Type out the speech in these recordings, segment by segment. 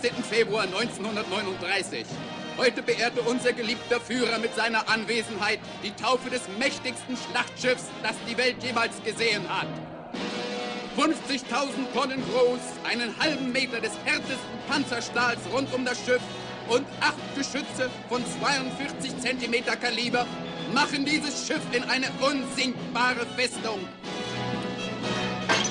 14. Februar 1939. Heute beehrte unser geliebter Führer mit seiner Anwesenheit die Taufe des mächtigsten Schlachtschiffs, das die Welt jemals gesehen hat. 50.000 Tonnen groß, einen halben Meter des härtesten Panzerstahls rund um das Schiff und 8 Geschütze von 42 Zentimeter Kaliber machen dieses Schiff in eine unsinkbare Festung.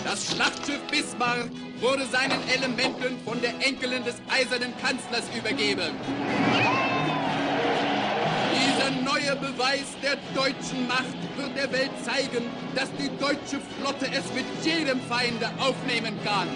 Das Schlachtschiff Bismarck wurde seinen Elementen von der Enkelin des eisernen Kanzlers übergeben. Dieser neue Beweis der deutschen Macht wird der Welt zeigen, dass die deutsche Flotte es mit jedem Feinde aufnehmen kann.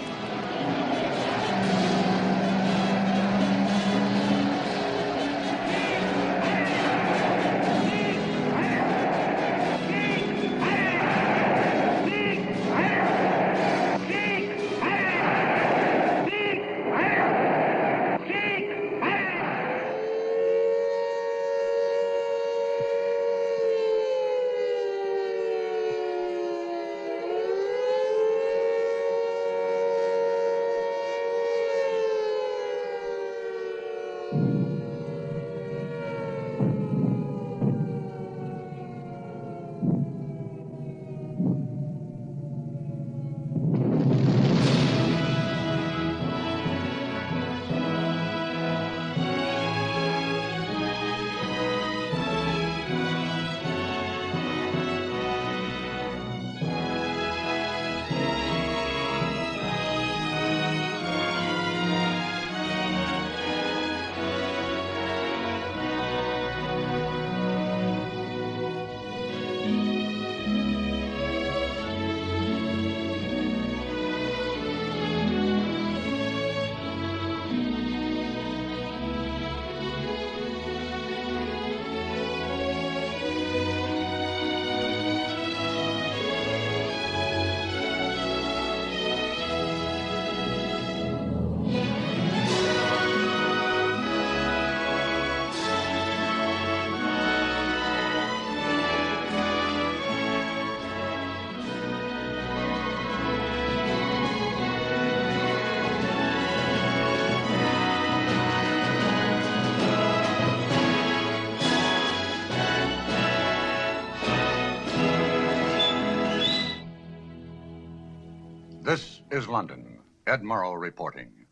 This is London. Ed Murrow reporting.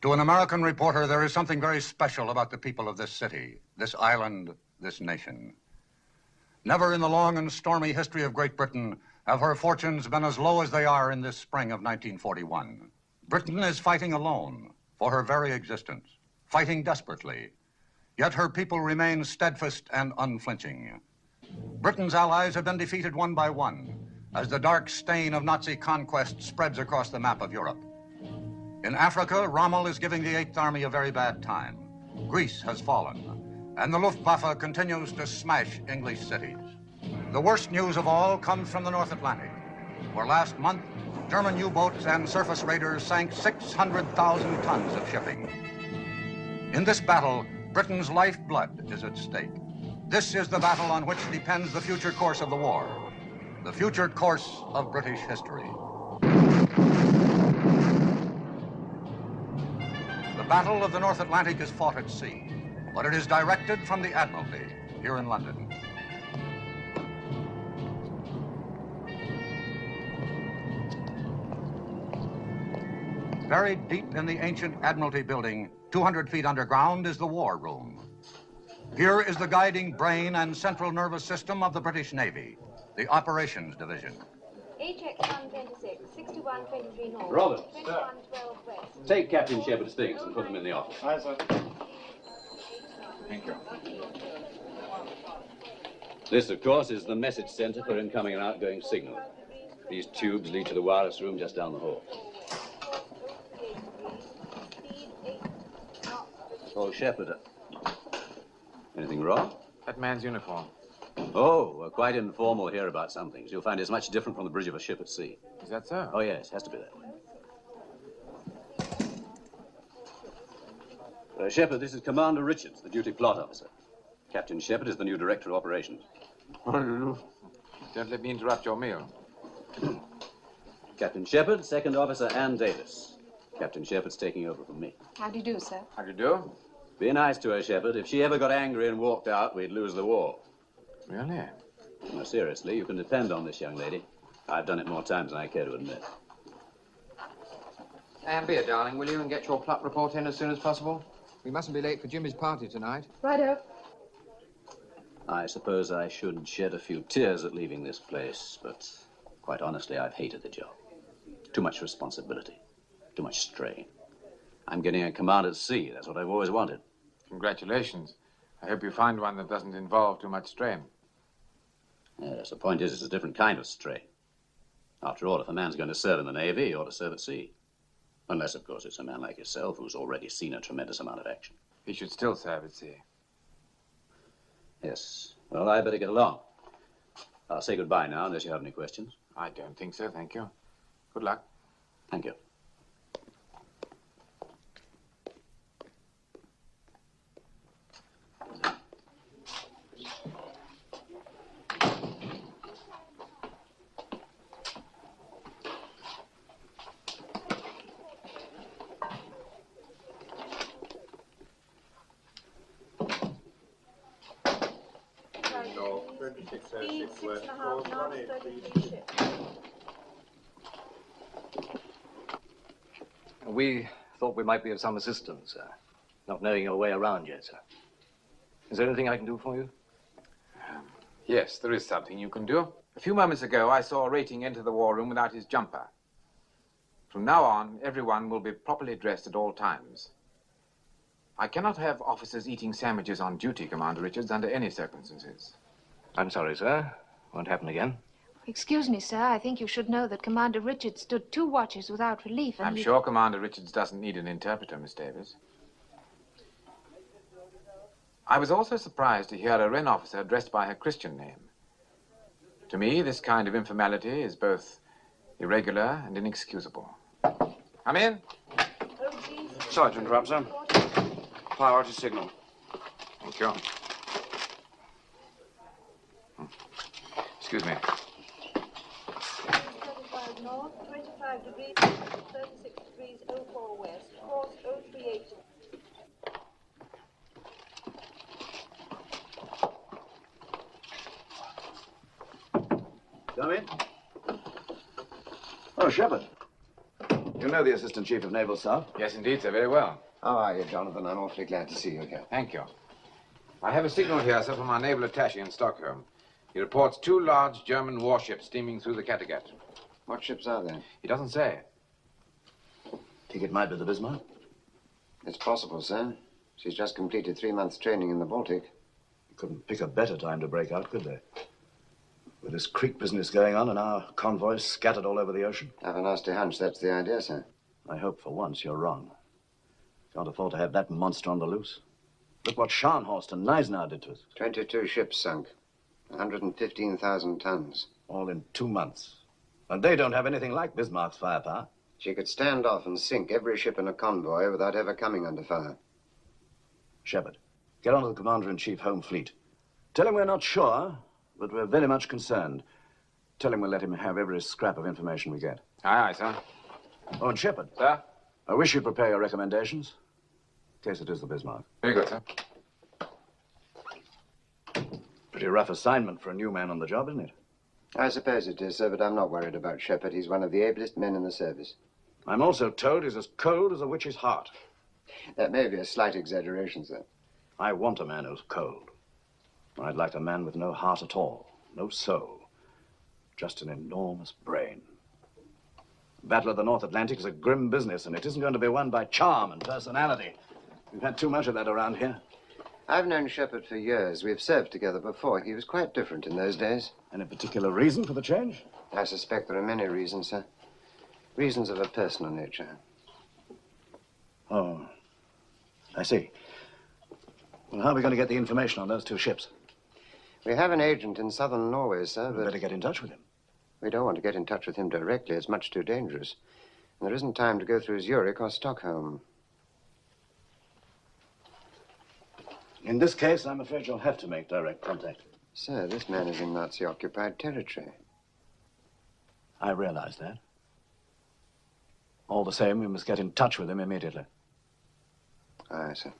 To an American reporter, there is something very special about the people of this city, this island, this nation. Never in the long and stormy history of Great Britain have her fortunes been as low as they are in this spring of 1941. Britain is fighting alone for her very existence, fighting desperately. Yet her people remain steadfast and unflinching. Britain's allies have been defeated one by one as the dark stain of Nazi conquest spreads across the map of Europe. In Africa, Rommel is giving the Eighth Army a very bad time. Greece has fallen, and the Luftwaffe continues to smash English cities. The worst news of all comes from the North Atlantic, where last month, German U-boats and surface raiders sank 600,000 tons of shipping. In this battle, Britain's lifeblood is at stake. This is the battle on which depends the future course of the war, the future course of British history. The Battle of the North Atlantic is fought at sea, but it is directed from the Admiralty here in London. Buried deep in the ancient Admiralty building, 200 feet underground, is the War Room. Here is the guiding brain and central nervous system of the British Navy, the Operations Division. HX 126, 6123 North. Robert. 2112 West. Take Captain Shepard's things and put them in the office. Aye, sir. Thank you. This, of course, is the message center for incoming and outgoing signal. These tubes lead to the wireless room just down the hall. Oh, Shepard. Anything wrong? That man's uniform. Oh, we're quite informal here about some things. You'll find it's much different from the bridge of a ship at sea. Is that so? Oh, yes, has to be that way. Shepard, this is Commander Richards, the duty plot officer. Captain Shepard is the new director of operations. Don't let me interrupt your meal. Captain Shepard, second officer Ann Davis. Captain Shepard's taking over from me. How do you do, sir? How do you do? Be nice to her, Shepard. If she ever got angry and walked out, we'd lose the war. Really? No, seriously, you can depend on this young lady. I've done it more times than I care to admit. And beer, darling, will you, and get your plot report in as soon as possible? We mustn't be late for Jimmy's party tonight. Righto. I suppose I should shed a few tears at leaving this place, but quite honestly, I've hated the job. Too much responsibility, too much strain. I'm getting a command at sea. That's what I've always wanted. Congratulations. I hope you find one that doesn't involve too much strain. Yes, the point is, it's a different kind of strain. After all, if a man's going to serve in the Navy, he ought to serve at sea. Unless, of course, it's a man like yourself who's already seen a tremendous amount of action. He should still serve at sea. Yes. Well, I better get along. I'll say goodbye now, unless you have any questions. I don't think so, thank you. Good luck. Thank you. Speed 6.5 knots, 33 ships. We thought we might be of some assistance, not knowing your way around yet, sir. Is there anything I can do for you? Yes, there is something you can do. A few moments ago, I saw a rating enter the war room without his jumper. From now on, everyone will be properly dressed at all times. I cannot have officers eating sandwiches on duty, Commander Richards, under any circumstances. I'm sorry, sir. Won't happen again. Excuse me, sir. I think you should know that Commander Richards stood 2 watches without relief, and I'm sure Commander Richards doesn't need an interpreter, Miss Davis. I was also surprised to hear a Wren officer addressed by her Christian name. To me, this kind of informality is both irregular and inexcusable. Come in. Sorry to interrupt, sir. Priority signal. Thank you. Excuse me. 35 north, 25 degrees, 36 degrees, 04 west, course 038. Come in. Oh, Shepard. You know the Assistant Chief of Naval Staff? Yes, indeed, sir. Very well. How are you, Jonathan? I'm awfully glad to see you again. Thank you. I have a signal here, sir, from our naval attaché in Stockholm. He reports 2 large German warships steaming through the Kattegat. What ships are they? He doesn't say. Think it might be the Bismarck? It's possible, sir. She's just completed 3 months' training in the Baltic. Couldn't pick a better time to break out, could they? With this creek business going on and our convoys scattered all over the ocean. I have a nasty hunch that's the idea, sir. I hope for once you're wrong. Can't afford to have that monster on the loose. Look what Scharnhorst and Neisner did to us. 22 ships sunk. 115,000 tons. All in 2 months. And they don't have anything like Bismarck's firepower. She could stand off and sink every ship in a convoy without ever coming under fire. Shepard, get on to the Commander-in-Chief Home Fleet. Tell him we're not sure, but we're very much concerned. Tell him we'll let him have every scrap of information we get. Aye, aye, sir. Oh, and Shepard. Sir? I wish you'd prepare your recommendations, in case it is the Bismarck. Very good, sir. Pretty rough assignment for a new man on the job, isn't it? I suppose it is, sir, but I'm not worried about Shepard. He's one of the ablest men in the service. I'm also told he's as cold as a witch's heart. That may be a slight exaggeration, sir. I want a man who's cold. I'd like a man with no heart at all, no soul, just an enormous brain. The Battle of the North Atlantic is a grim business, and it isn't going to be won by charm and personality. We've had too much of that around here. I've known Shepard for years. We've served together before. He was quite different in those days. Any particular reason for the change? I suspect there are many reasons, sir. Reasons of a personal nature. Oh, I see. Well, how are we going to get the information on those 2 ships? We have an agent in southern Norway, sir, We but better get in touch with him. we don't want to get in touch with him directly. It's much too dangerous. And there isn't time to go through Zurich or Stockholm. In this case, I'm afraid you'll have to make direct contact. Sir, this man is in Nazi-occupied territory. I realize that. All the same, we must get in touch with him immediately. Aye, sir.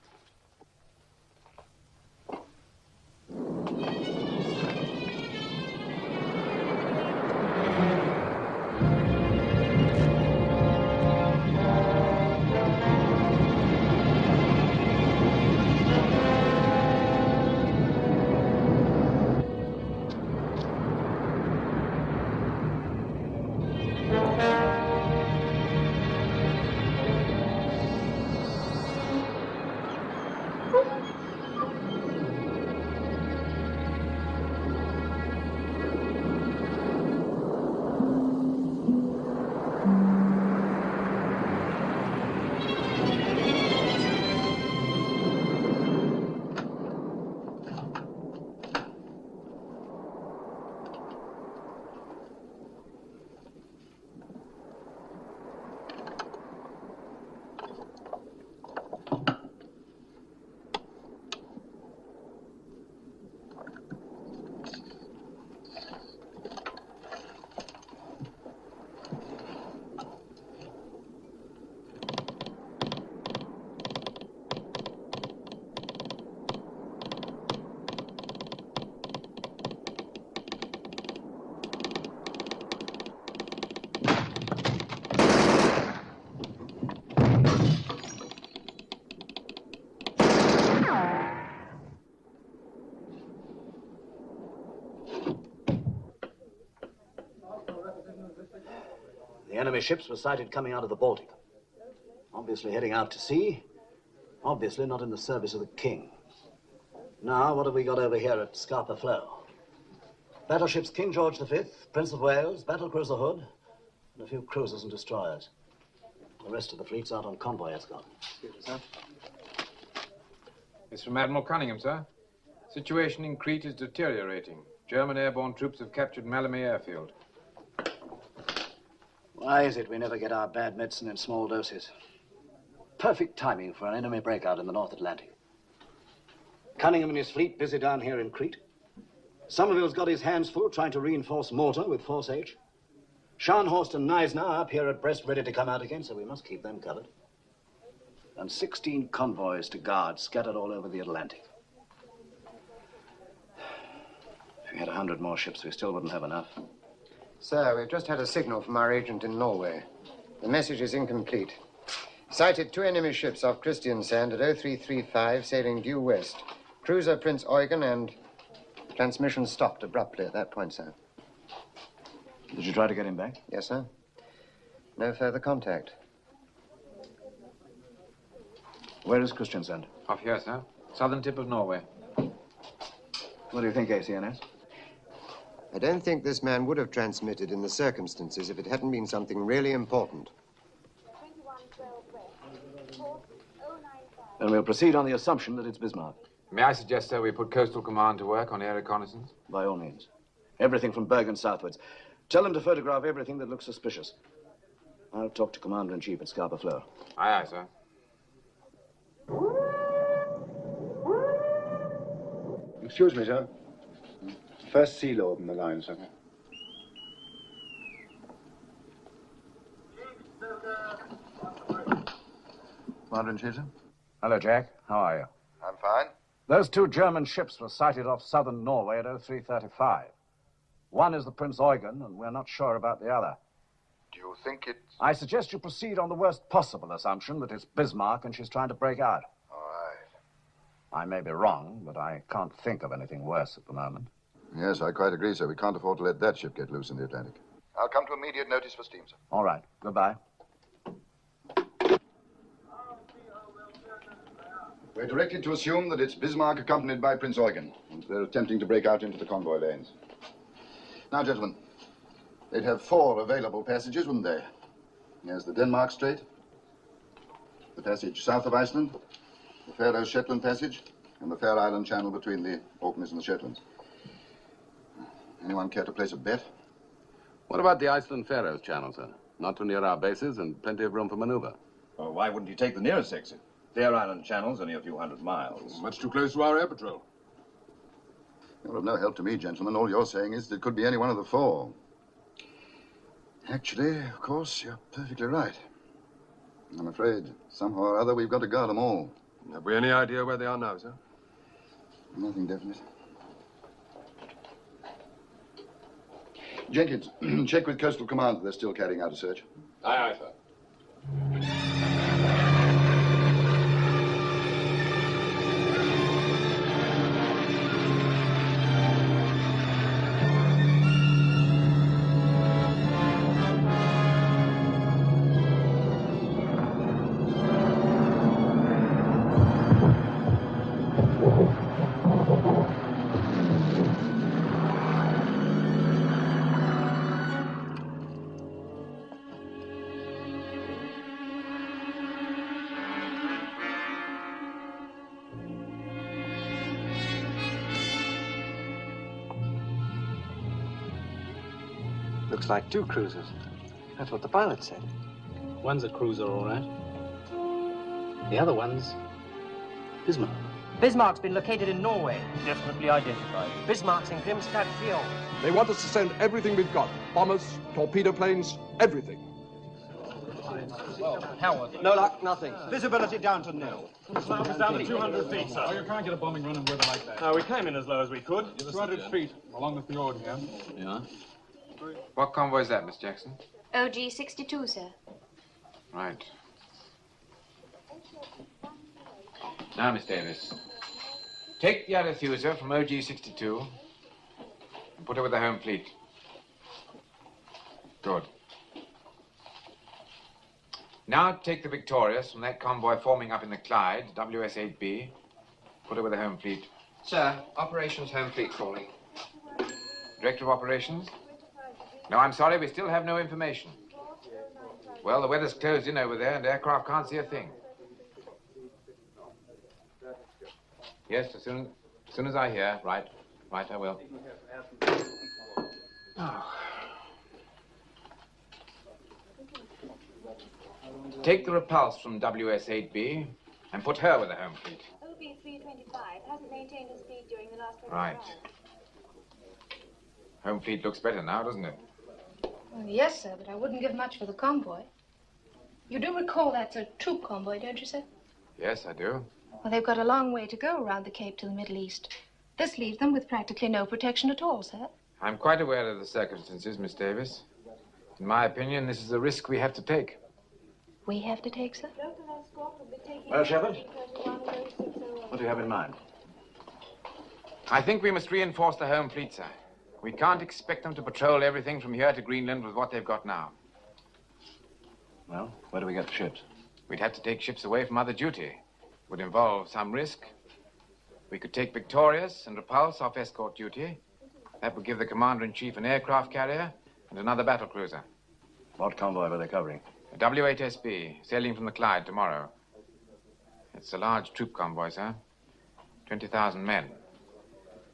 The enemy ships were sighted coming out of the Baltic. Obviously heading out to sea. Obviously not in the service of the king. Now, what have we got over here at Scapa Flow? Battleships King George V, Prince of Wales, battlecruiser Hood, and a few cruisers and destroyers. The rest of the fleet's out on convoy escort. Excuse me, sir. It's from Admiral Cunningham, sir. Situation in Crete is deteriorating. German airborne troops have captured Malmö airfield. Why is it we never get our bad medicine in small doses? Perfect timing for an enemy breakout in the North Atlantic. Cunningham and his fleet busy down here in Crete. Somerville's got his hands full trying to reinforce Malta with Force H. Scharnhorst and Neisner are up here at Brest ready to come out again, so we must keep them covered. And 16 convoys to guard scattered all over the Atlantic. If we had 100 more ships, we still wouldn't have enough. Sir, we've just had a signal from our agent in Norway. The message is incomplete. Sighted 2 enemy ships off Christiansand at 0335, sailing due west. Cruiser Prince Eugen, and transmission stopped abruptly at that point, sir. Did you try to get him back? Yes, sir. No further contact. Where is Christiansand? Off here, sir. Southern tip of Norway. What do you think, ACNS? I don't think this man would have transmitted in the circumstances if it hadn't been something really important. 2112 West. Course 095. Then we'll proceed on the assumption that it's Bismarck. May I suggest, sir, we put Coastal Command to work on air reconnaissance? By all means. Everything from Bergen southwards. Tell them to photograph everything that looks suspicious. I'll talk to Commander-in-Chief at Scapa Flow. Aye, aye, sir. Excuse me, sir. First Sea Lord in the line, sir. Commander-in-Chief, sir? Hello, Jack. How are you? I'm fine. Those 2 German ships were sighted off southern Norway at 0335. One is the Prince Eugen, and we're not sure about the other. Do you think it's... I suggest you proceed on the worst possible assumption that it's Bismarck and she's trying to break out. All right. I may be wrong, but I can't think of anything worse at the moment. Yes, I quite agree, sir. We can't afford to let that ship get loose in the Atlantic. I'll come to immediate notice for steam, sir. All right. Goodbye. We're directed to assume that it's Bismarck accompanied by Prince Eugen, and they're attempting to break out into the convoy lanes. Now, gentlemen, they'd have 4 available passages, wouldn't they? There's the Denmark Strait, the passage south of Iceland, the Faroe-Shetland passage, and the Fair Island Channel between the Orkneys and the Shetlands. Anyone care to place a bet? What about the Iceland-Faroes Channel, sir? Not too near our bases and plenty of room for maneuver. Oh, why wouldn't you take the nearest exit? Fair Island Channel's only a few hundred miles. Much too close to our air patrol. You're of no help to me, gentlemen. All you're saying is that it could be any one of the 4. Actually, of course, you're perfectly right. I'm afraid, somehow or other, we've got to guard them all. Have we any idea where they are now, sir? Nothing definite. Jenkins, check with Coastal Command that they're still carrying out a search. Aye, aye, sir. Looks like 2 cruisers. That's what the pilot said. One's a cruiser, all right. The other one's Bismarck. Bismarck's been located in Norway. Definitely identified. Bismarck's in Grimstad Fjord. They want us to send everything we've got. Bombers, torpedo planes, everything. Howard. No luck, nothing. Visibility down to nil. It's down to 200 feet, sir. Oh, you can't get a bombing run in weather like that. We came in as low as we could. 200 feet along the fjord here. Yeah? What convoy is that, Miss Jackson? OG 62, sir. Right. Now, Miss Davis, take the Arethusa from OG 62 and put her with the home fleet. Good. Now take the Victorious from that convoy forming up in the Clyde, WS-8B. Put her with the home fleet. Sir, Operations Home Fleet calling. Director of Operations? No, I'm sorry, we still have no information. Well, the weather's closed in over there and aircraft can't see a thing. Yes, as soon as I hear. Right, I will. Oh. Take the Repulse from WS-8B and put her with the home fleet. OB 325 hasn't maintained a speed during the last 24 Right. hours. Home fleet looks better now, doesn't it? Well, yes, sir, but I wouldn't give much for the convoy. You do recall that's a troop convoy, don't you, sir? Yes, I do. Well, they've got a long way to go around the Cape to the Middle East. This leaves them with practically no protection at all, sir. I'm quite aware of the circumstances, Miss Davis. In my opinion, this is a risk we have to take. We have to take, sir? Well, Shepard, what do you have in mind? I think we must reinforce the home fleet, sir. We can't expect them to patrol everything from here to Greenland with what they've got now. Well, where do we get the ships? We'd have to take ships away from other duty. It would involve some risk. We could take Victorious and Repulse off escort duty. That would give the Commander-in-Chief an aircraft carrier and another battle cruiser. What convoy were they covering? A W-8SB, sailing from the Clyde tomorrow. It's a large troop convoy, sir. 20,000 men.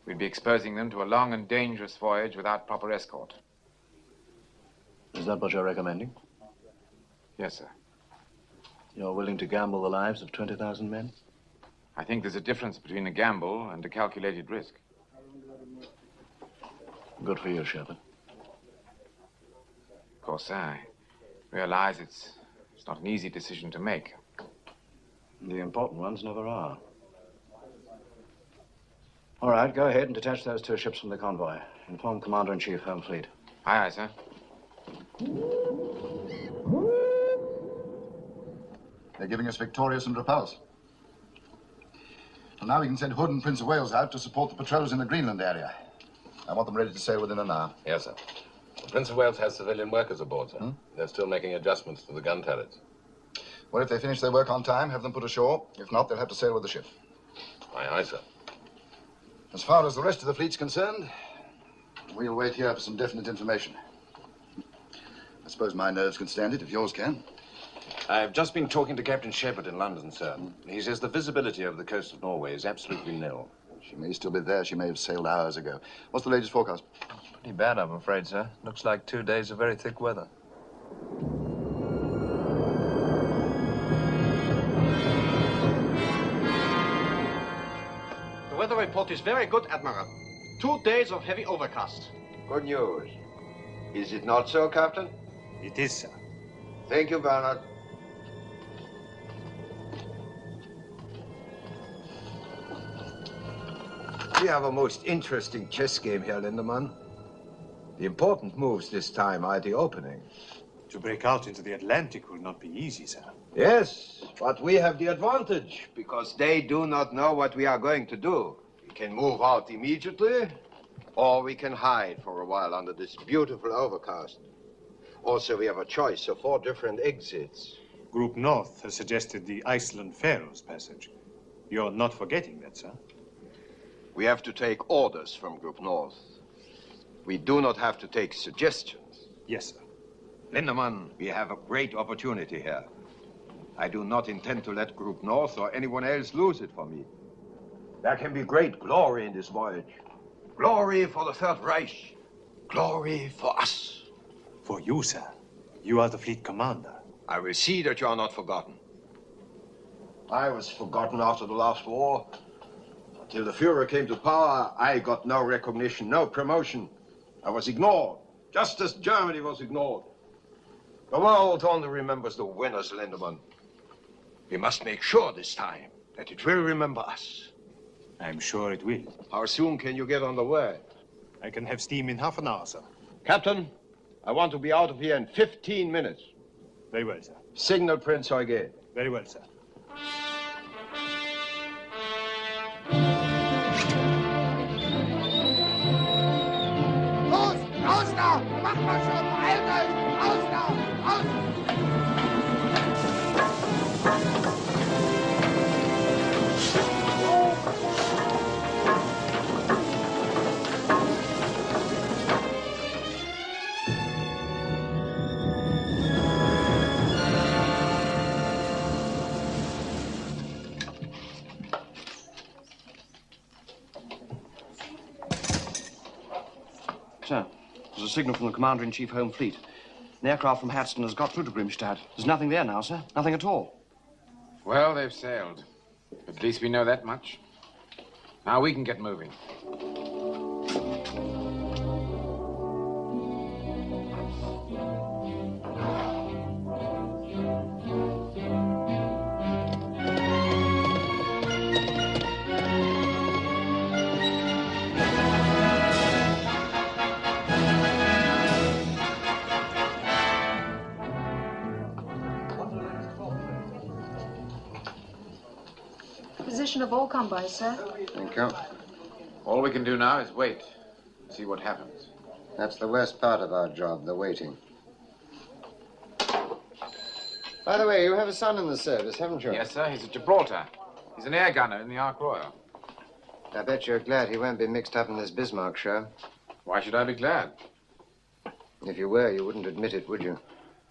We'd be exposing them to a long and dangerous voyage without proper escort. Is that what you're recommending? Yes, sir. You're willing to gamble the lives of 20,000 men? I think there's a difference between a gamble and a calculated risk. Good for you, Shepard. Of course, sir, I realize it's not an easy decision to make. The important ones never are. All right, go ahead and detach those 2 ships from the convoy. Inform Commander-in-Chief, Home Fleet. Aye, aye, sir. They're giving us Victorious and Repulse. Well, now we can send Hood and Prince of Wales out to support the patrols in the Greenland area. I want them ready to sail within an hour. Yes, sir. The Prince of Wales has civilian workers aboard, sir. They're still making adjustments to the gun turrets. Well, if they finish their work on time, have them put ashore. If not, they'll have to sail with the ship. Aye, aye, sir. As far as the rest of the fleet's concerned, we'll wait here for some definite information. I suppose my nerves can stand it, if yours can. I've just been talking to Captain Shepard in London, sir. He says the visibility over the coast of Norway is absolutely nil. She may still be there. She may have sailed hours ago. What's the latest forecast? Pretty bad, I'm afraid, sir. Looks like 2 days of very thick weather. The weather report is very good, Admiral. 2 days of heavy overcast. Good news. Is it not so, Captain? It is, sir. Thank you, Bernard. We have a most interesting chess game here, Lindemann. The important moves this time are at the opening. To break out into the Atlantic will not be easy, sir. Yes, but we have the advantage because they do not know what we are going to do. We can move out immediately, or we can hide for a while under this beautiful overcast. Also, we have a choice of 4 different exits. Group North has suggested the Iceland-Faroes passage. You're not forgetting that, sir? We have to take orders from Group North. We do not have to take suggestions. Yes, sir. Lindemann, we have a great opportunity here. I do not intend to let Group North or anyone else lose it for me. There can be great glory in this voyage. Glory for the Third Reich. Glory for us. For you, sir. You are the fleet commander. I will see that you are not forgotten. I was forgotten after the last war. Until the Führer came to power, I got no recognition, no promotion. I was ignored, just as Germany was ignored. The world only remembers the winners, Lindemann. We must make sure this time that it will remember us. I'm sure it will. How soon can you get on the way? I can have steam in half an hour, sir. Captain, I want to be out of here in 15 minutes. Very well, sir. Signal Prince Eugen. Very well, sir. Los! Raus da! Macht mal schon! Beeilt euch! Raus da! Raus! Sir, there's a signal from the Commander-in-Chief Home Fleet. An aircraft from Hatston has got through to Grimstad. There's nothing there now, sir. Nothing at all. Well, they've sailed. At least we know that much. Now we can get moving. Position of all convoys, sir. Thank you. All we can do now is wait. See what happens. That's the worst part of our job, the waiting. By the way, you have a son in the service, haven't you? Yes, sir. He's at Gibraltar. He's an air gunner in the Ark Royal. I bet you're glad he won't be mixed up in this Bismarck show. Why should I be glad? If you were, you wouldn't admit it, would you?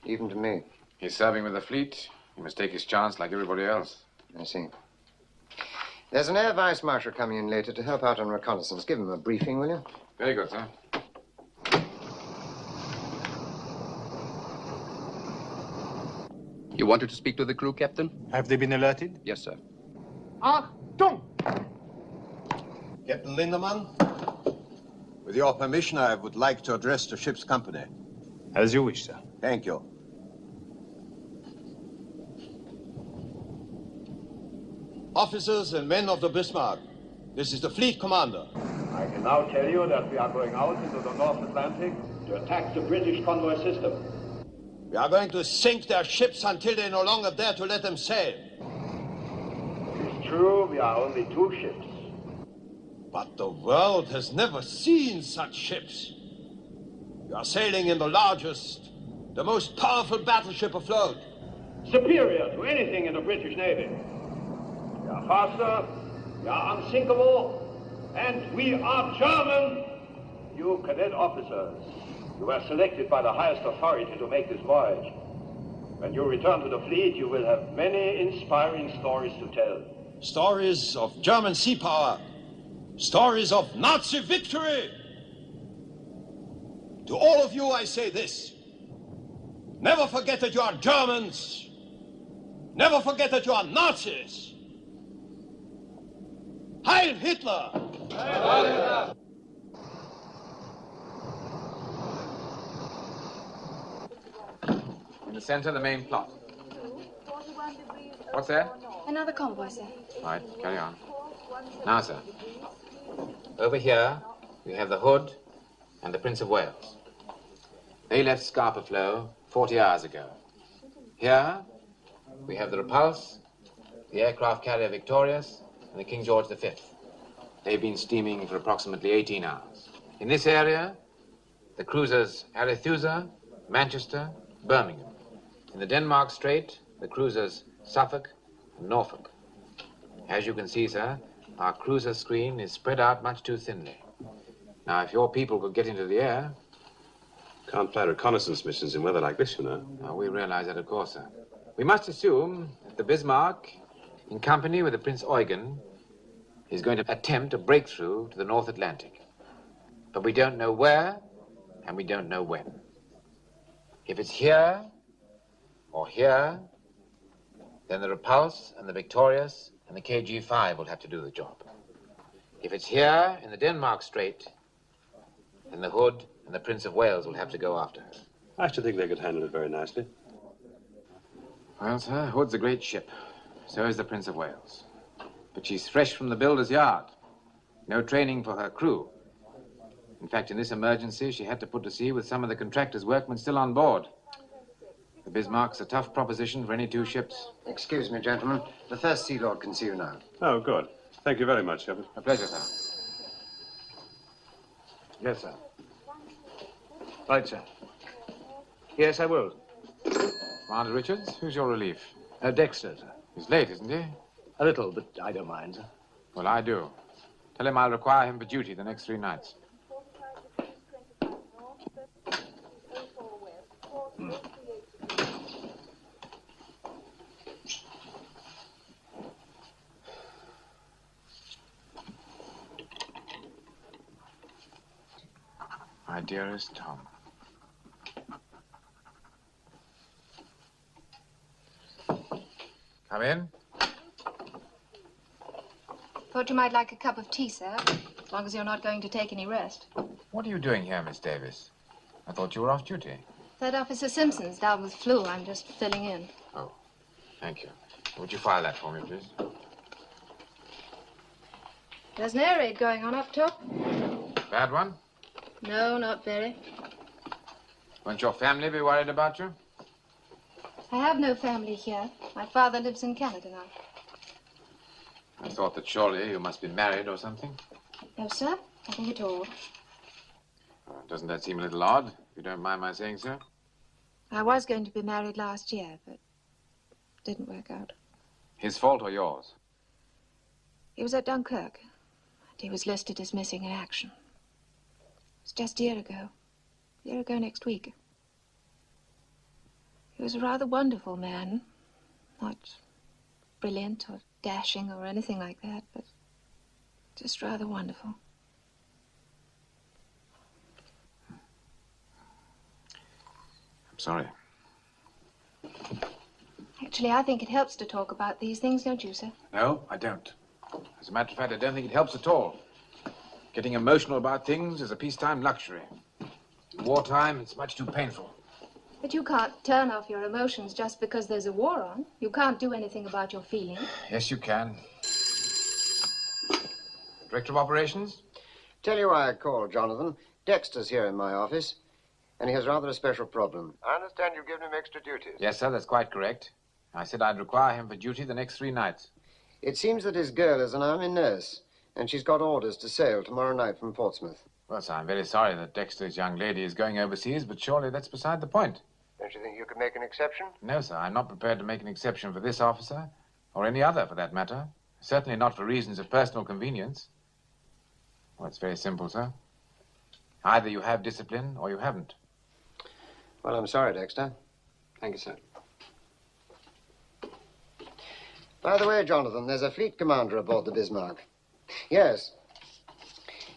Even to me. He's serving with the fleet. He must take his chance like everybody else. I see. There's an air vice marshal coming in later to help out on reconnaissance. Give him a briefing, will you? Very good, sir. You wanted to speak to the crew, Captain? Have they been alerted? Yes, sir. Achtung! Captain Lindemann, with your permission, I would like to address the ship's company. As you wish, sir. Thank you. Officers and men of the Bismarck, this is the fleet commander. I can now tell you that we are going out into the North Atlantic to attack the British convoy system. We are going to sink their ships until they no longer dare to let them sail. It is true, we are only 2 ships. But the world has never seen such ships. We are sailing in the largest, the most powerful battleship afloat. Superior to anything in the British Navy. We are faster, we are unsinkable, and we are German. You cadet officers, you were selected by the highest authority to make this voyage. When you return to the fleet, you will have many inspiring stories to tell. Stories of German sea power. Stories of Nazi victory. To all of you, I say this. Never forget that you are Germans. Never forget that you are Nazis. Heil Hitler! Heil Hitler! In the center, the main plot. What's that? Another convoy, sir. Right, carry on. Now, sir. Over here, we have the Hood and the Prince of Wales. They left Scapa Flow 40 hours ago. Here, we have the Repulse, the aircraft carrier Victorious, and the King George V. They've been steaming for approximately 18 hours. In this area, the cruisers Arethusa, Manchester, Birmingham. In the Denmark Strait, the cruisers Suffolk and Norfolk. As you can see, sir, our cruiser screen is spread out much too thinly. Now, if your people could get into the air... Can't fly reconnaissance missions in weather like this, you know. Oh, we realize that, of course, sir. We must assume that the Bismarck, in company with the Prince Eugen, is going to attempt a breakthrough to the North Atlantic. But we don't know where, and we don't know when. If it's here, or here, then the Repulse and the Victorious and the KG-5 will have to do the job. If it's here, in the Denmark Strait, then the Hood and the Prince of Wales will have to go after her. I should think they could handle it very nicely. Well, sir, Hood's a great ship. So is the Prince of Wales. But she's fresh from the builder's yard. No training for her crew. In fact, in this emergency, she had to put to sea with some of the contractor's workmen still on board. The Bismarck's a tough proposition for any two ships. Excuse me, gentlemen. The First Sea Lord can see you now. Oh, good. Thank you very much, Shepard. A pleasure, sir. Yes, sir. Right, sir. Yes, I will. Commander Richards, who's your relief? Dexter, sir. He's late, isn't he? A little, but I don't mind, sir. Well, I do. Tell him I'll require him for duty the next 3 nights. My dearest Tom. Come in. Thought you might like a cup of tea, sir, as long as you're not going to take any rest. What are you doing here, Miss Davis? I thought you were off duty. Third Officer Simpson's down with flu. I'm just filling in. Oh, thank you. Would you file that for me, please? There's an air raid going on up top. Bad one? No, not very. Won't your family be worried about you? I have no family here. My father lives in Canada now. I thought that surely you must be married or something. No, sir. Nothing at all. Doesn't that seem a little odd, if you don't mind my saying so? I was going to be married last year, but it didn't work out. His fault or yours? He was at Dunkirk, and he was listed as missing in action. It was just a year ago. A year ago next week. He was a rather wonderful man. Not brilliant or dashing or anything like that, but just rather wonderful. I'm sorry. Actually, I think it helps to talk about these things, don't you, sir? No, I don't. As a matter of fact, I don't think it helps at all. Getting emotional about things is a peacetime luxury. In wartime, it's much too painful. But you can't turn off your emotions just because there's a war on. You can't do anything about your feelings. Yes, you can. Director of Operations? Tell you why I called, Jonathan. Dexter's here in my office, and he has rather a special problem. I understand you've given him extra duties. Yes, sir, that's quite correct. I said I'd require him for duty the next 3 nights. It seems that his girl is an army nurse, and she's got orders to sail tomorrow night from Portsmouth. Well, sir, I'm very sorry that Dexter's young lady is going overseas, but surely that's beside the point. Don't you think you could make an exception? No, sir, I'm not prepared to make an exception for this officer, or any other for that matter. Certainly not for reasons of personal convenience. Well, it's very simple, sir. Either you have discipline or you haven't. Well, I'm sorry, Dexter. Thank you, sir. By the way, Jonathan, there's a fleet commander aboard the Bismarck. Yes.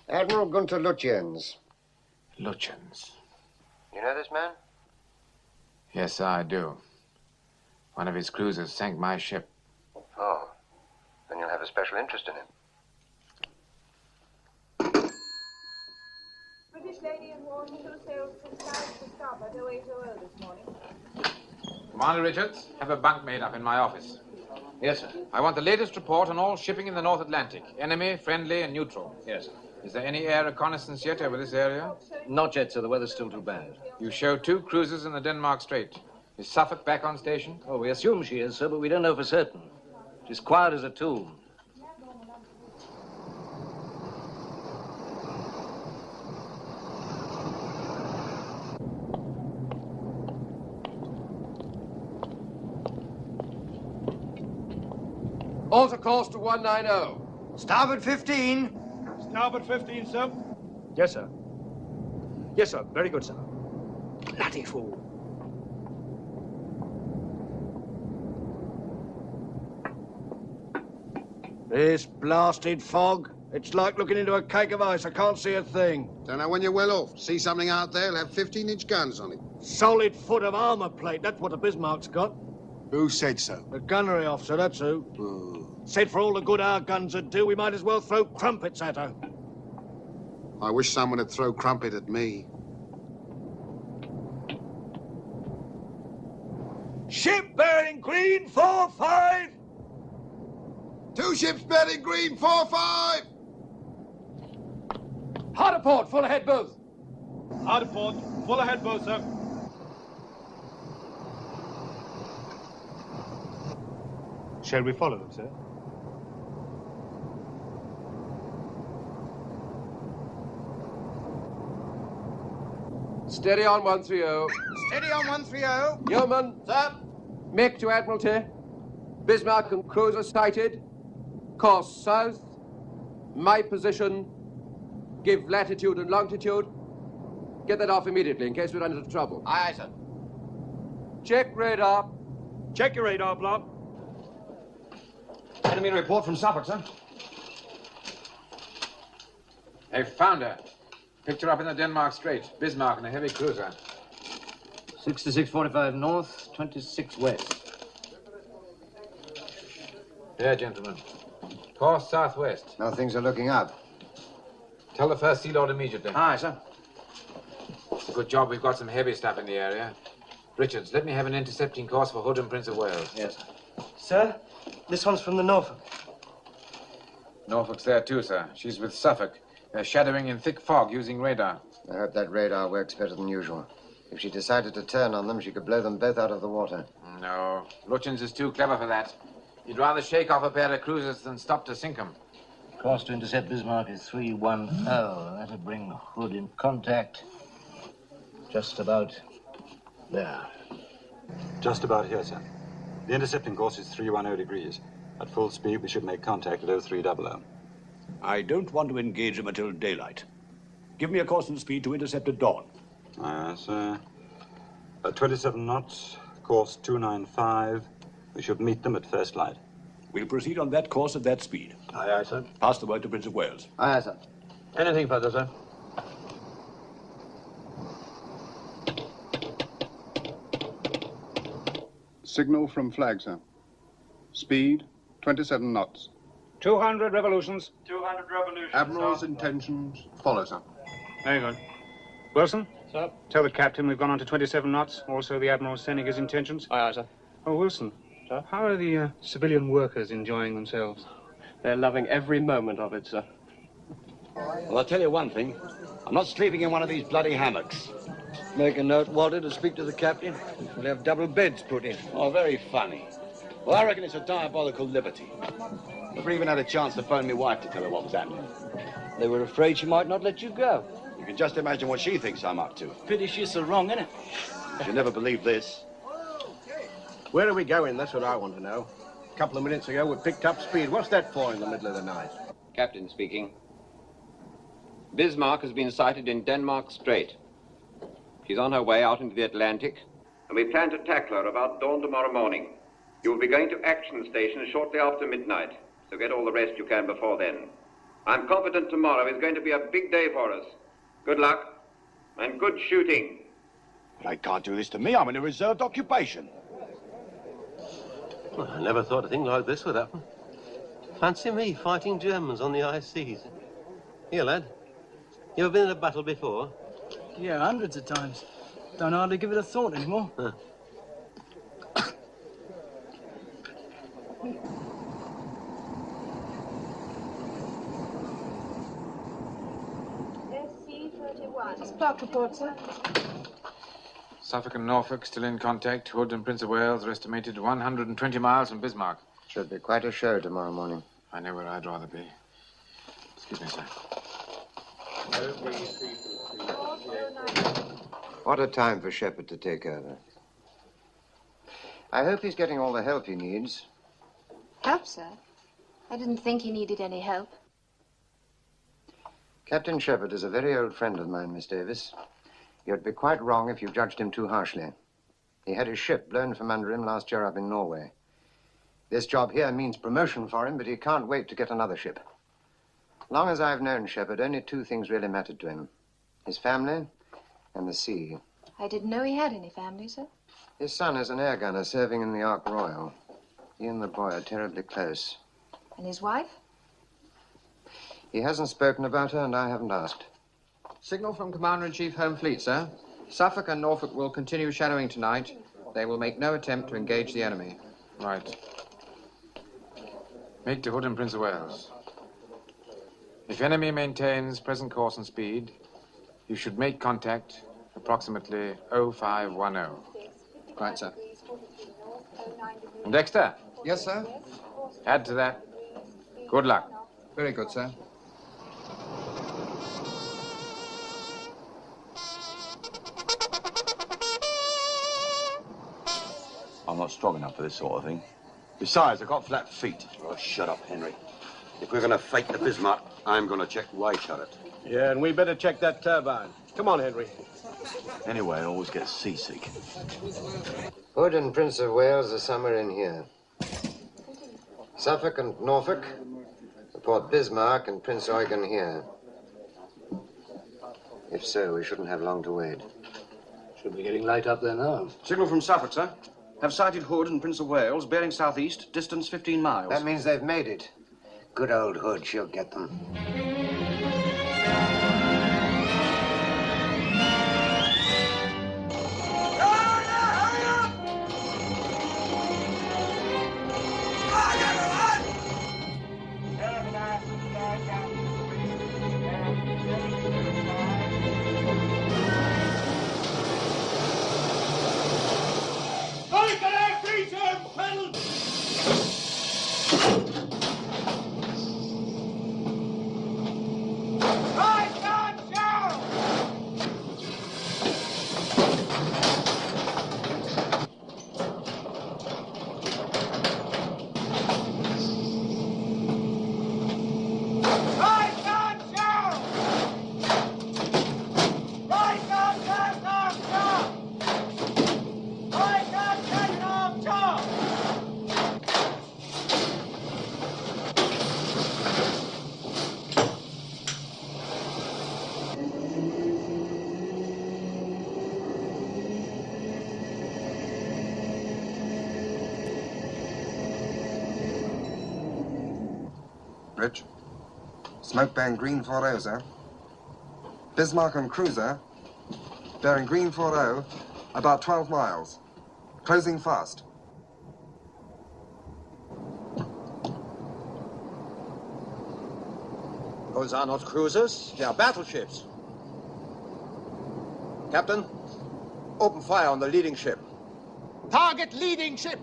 Admiral Gunther Lutyens. Lutyens? You know this man? Yes, sir, I do. One of his cruisers sank my ship. Oh. Then you'll have a special interest in him. British lady in war, 2 sails from south to starboard, 0800 this morning. Commander Richards, have a bunk made up in my office. Yes, sir. I want the latest report on all shipping in the North Atlantic. Enemy, friendly, and neutral. Yes, sir. Is there any air reconnaissance yet over this area? Not yet, sir. The weather's still too bad. You show 2 cruisers in the Denmark Strait. Is Suffolk back on station? Oh, we assume she is, sir, but we don't know for certain. She's quiet as a tomb. Alter course to 190. Starboard 15. Starboard 15, sir. Yes, sir. Yes, sir. Very good, sir. Bloody fool. This blasted fog. It's like looking into a cake of ice. I can't see a thing. Don't know when you're well off. See something out there, it'll have 15-inch guns on it. Solid foot of armor plate. That's what the Bismarck's got. Who said so? The gunnery officer, that's who. Said for all the good our guns would do, we might as well throw crumpets at her. I wish someone would throw crumpet at me. Ship bearing green 4-5. 2 ships bearing green 4-5. Hard aport, full ahead both. Hard aport, full ahead both, sir. Shall we follow them, sir? Steady on 130. Steady on 130. Yeoman. Sir. Make to Admiralty. Bismarck and cruiser sighted. Course south. My position. Give latitude and longitude. Get that off immediately in case we run into trouble. Aye, aye, sir. Check radar. Check your radar, Blob. Enemy report from Suffolk, sir. They've found her. Picked her up in the Denmark Strait. Bismarck in a heavy cruiser. 6645 north, 26 west. There, gentlemen. Course southwest. Now things are looking up. Tell the First Sea Lord immediately. Aye, sir. It's a good job we've got some heavy stuff in the area. Richards, let me have an intercepting course for Hood and Prince of Wales. Yes, sir. Sir, this one's from the Norfolk. Norfolk's there too, sir. She's with Suffolk. They're shadowing in thick fog using radar. I hope that radar works better than usual. If she decided to turn on them, she could blow them both out of the water. No, Lutyens is too clever for that. He'd rather shake off a pair of cruisers than stop to sink them. Course to intercept Bismarck is 310. That'll bring Hood in contact. Just about there. Just about here, sir. The intercepting course is 310 degrees. At full speed, we should make contact at 0300. I don't want to engage them until daylight. Give me a course and speed to intercept at dawn. Sir. 27 knots, course 295. We should meet them at first light. We'll proceed on that course at that speed. Aye, aye, sir. Pass the word to Prince of Wales. Aye, aye, sir. Anything further, sir? Signal from flag, sir. Speed, 27 knots. 200 revolutions. 200 revolutions. Admiral's intentions follow, sir. Very good. Wilson? Sir? Tell the captain we've gone on to 27 knots. Also, the Admiral's sending his intentions. Aye, aye, sir. Oh, Wilson. Sir? How are the civilian workers enjoying themselves? They're loving every moment of it, sir. Well, I'll tell you one thing. I'm not sleeping in one of these bloody hammocks. Make a note, Walter, to speak to the captain. We'll have double beds put in. Oh, very funny. Well, I reckon it's a diabolical liberty. Never even had a chance to phone my wife to tell her what was happening. They were afraid she might not let you go. You can just imagine what she thinks I'm up to. Pity she's so wrong, innit? She'll never believe this. Where are we going? That's what I want to know. A couple of minutes ago, we picked up speed. What's that for in the middle of the night? Captain speaking. Bismarck has been sighted in Denmark Strait. She's on her way out into the Atlantic, and we plan to tackle her about dawn tomorrow morning. You will be going to action station shortly after midnight, so get all the rest you can before then. I'm confident tomorrow is going to be a big day for us. Good luck, and good shooting. They can't do this to me. I'm in a reserved occupation. Well, I never thought a thing like this would happen. Fancy me fighting Germans on the high seas. Here, lad. You ever been in a battle before? Yeah, hundreds of times. Don't hardly give it a thought anymore. Huh. 1. Spark report, sir. Suffolk and Norfolk still in contact. Hood and Prince of Wales are estimated 120 miles from Bismarck. Should be quite a show tomorrow morning. I know where I'd rather be. Excuse me, sir. What a time for Shepard to take over. I hope he's getting all the help he needs. Help, sir? I didn't think he needed any help. Captain Shepard is a very old friend of mine, Miss Davis. You'd be quite wrong if you judged him too harshly. He had his ship blown from under him last year up in Norway. This job here means promotion for him, but he can't wait to get another ship. Long as I've known Shepard, only two things really mattered to him. His family and the sea. I didn't know he had any family, sir. His son is an air gunner serving in the Ark Royal. He and the boy are terribly close. And his wife? He hasn't spoken about her, and I haven't asked. Signal from Commander-in-Chief Home Fleet, sir. Suffolk and Norfolk will continue shadowing tonight. They will make no attempt to engage the enemy. Right. Make to Hood and Prince of Wales. If enemy maintains present course and speed, you should make contact approximately 0510. Right, sir. And Dexter? Yes, sir? Add to that. Good luck. Very good, sir. I'm not strong enough for this sort of thing. Besides, I've got flat feet. Oh, shut up, Henry. If we're going to fight the Bismarck, I'm going to check why shut it. Yeah, and we better check that turbine. Come on, Henry. Anyway, I always get seasick. Hood and Prince of Wales are somewhere in here. Suffolk and Norfolk report Bismarck and Prince Eugen here. If so, we shouldn't have long to wait. Should be getting light up there now. Signal from Suffolk, sir. Have sighted Hood and Prince of Wales, bearing southeast, distance 15 miles. That means they've made it. Good old Hood, she'll get them. Bridge. Smoke bearing green 40, sir. Bismarck and cruiser bearing green 40, about 12 miles. Closing fast. Those are not cruisers, they are battleships. Captain, open fire on the leading ship. Target leading ship.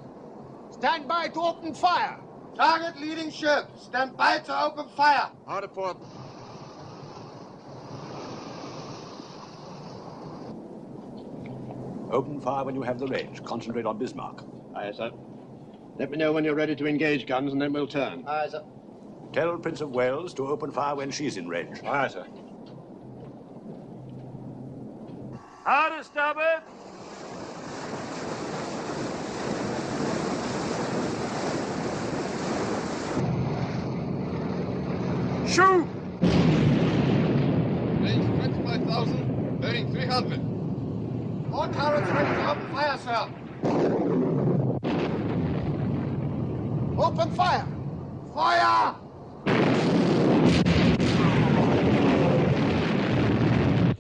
Stand by to open fire. Target leading ship. Stand by to open fire. Hard at port. Open fire when you have the range. Concentrate on Bismarck. Aye, sir. Let me know when you're ready to engage guns, and then we'll turn. Aye, sir. Tell Prince of Wales to open fire when she's in range. Aye, sir. Hard to starboard. Shoot! Range 25,000, bearing 300. All turrets ready to open fire, sir. Open fire! Fire!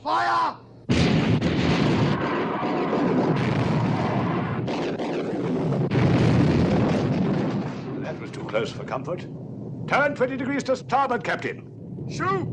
Fire! That was too close for comfort. Turn 20 degrees to starboard, Captain. Shoot!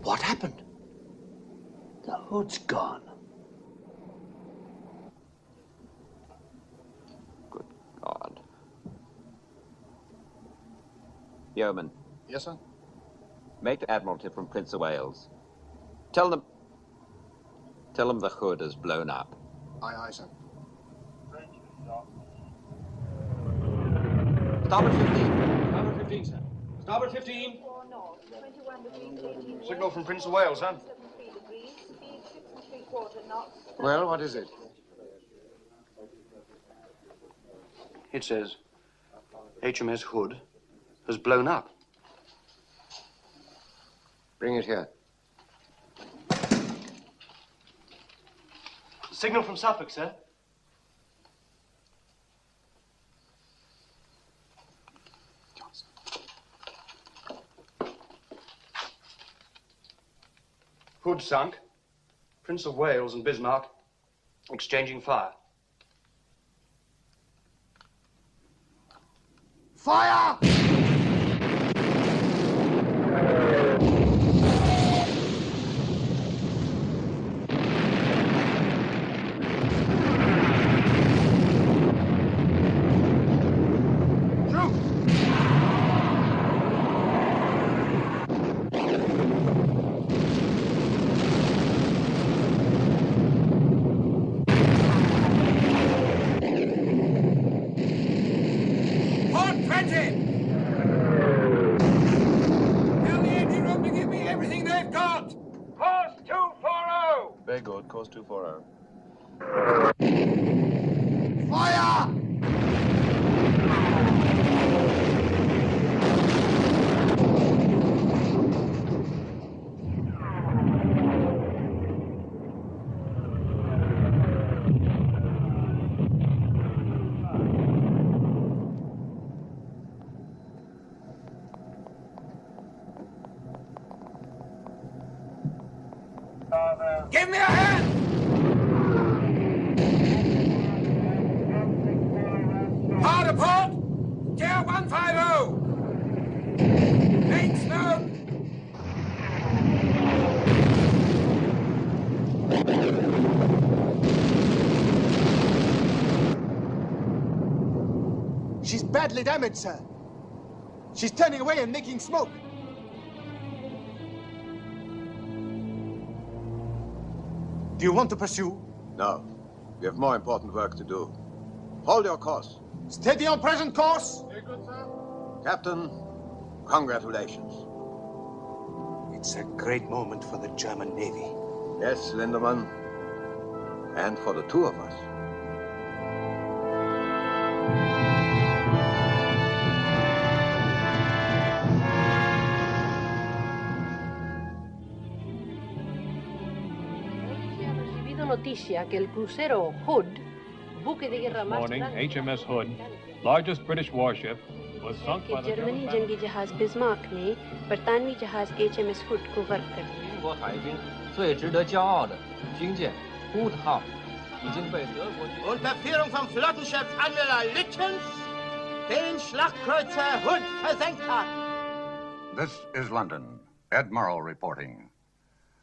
What happened? The hood's gone. God. Yeoman. Yes, sir? Make the Admiralty from Prince of Wales. Tell them the hood has blown up. Aye, aye, sir. Starboard 15. Starboard 15, sir. Starboard 15. 4 north, 21 degrees 18 west. Signal from Prince of Wales, sir. 73 degrees, speed 6 3/4 knots. Well, what is it? It says HMS Hood has blown up. Bring it here. Signal from Suffolk, sir. Hood sunk. Prince of Wales and Bismarck exchanging fire. Fire! Very good. Course 240. Fire! Give me a hand! Hard apart! Gear 150! Main smoke! She's badly damaged, sir. She's turning away and making smoke. Do you want to pursue? No. We have more important work to do. Hold your course. Steady on present course. Captain, congratulations. It's a great moment for the German Navy. Yes, Lindemann. And for the two of us. Noticia que el crucero Hood, buque de guerra más Morning, grande HMS Hood, largest British warship, was sunk by the Germany जंगी जहाज Bismarck ने बरतानवी जहाज HMS Hood को work कर दिया। 英国海军最值得骄傲的军舰 Hood 号已经被德国军 Unter Führung von Flottenchef Admiral Lütjens den Schlachtkreuzer Hood versenkt hat. This is London. Ed Murrow reporting.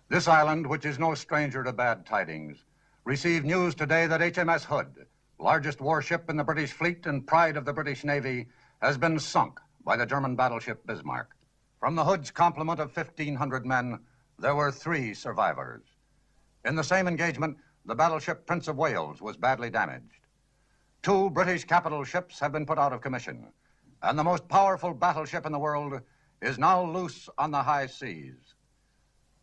This island, which is no stranger to bad tidings, received news today that HMS Hood, largest warship in the British fleet and pride of the British Navy, has been sunk by the German battleship Bismarck. From the Hood's complement of 1,500 men, there were 3 survivors. In the same engagement, the battleship Prince of Wales was badly damaged. 2 British capital ships have been put out of commission, and the most powerful battleship in the world is now loose on the high seas.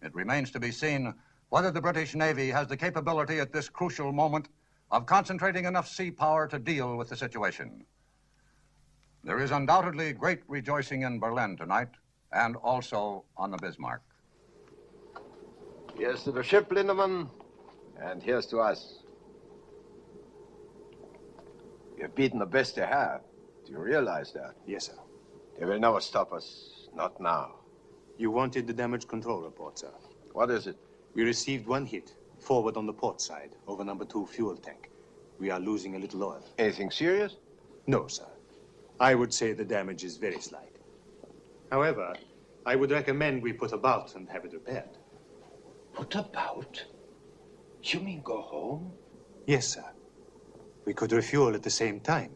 It remains to be seen whether the British Navy has the capability at this crucial moment of concentrating enough sea power to deal with the situation. There is undoubtedly great rejoicing in Berlin tonight, and also on the Bismarck. Here's to the ship, Lindemann, and here's to us. You've beaten the best they have. Do you realize that? Yes, sir. They will never stop us. Not now. You wanted the damage control report, sir. What is it? We received 1 hit, forward on the port side, over number 2 fuel tank. We are losing a little oil. Anything serious? No, sir. I would say the damage is very slight. However, I would recommend we put about and have it repaired. Put about? You mean go home? Yes, sir. We could refuel at the same time.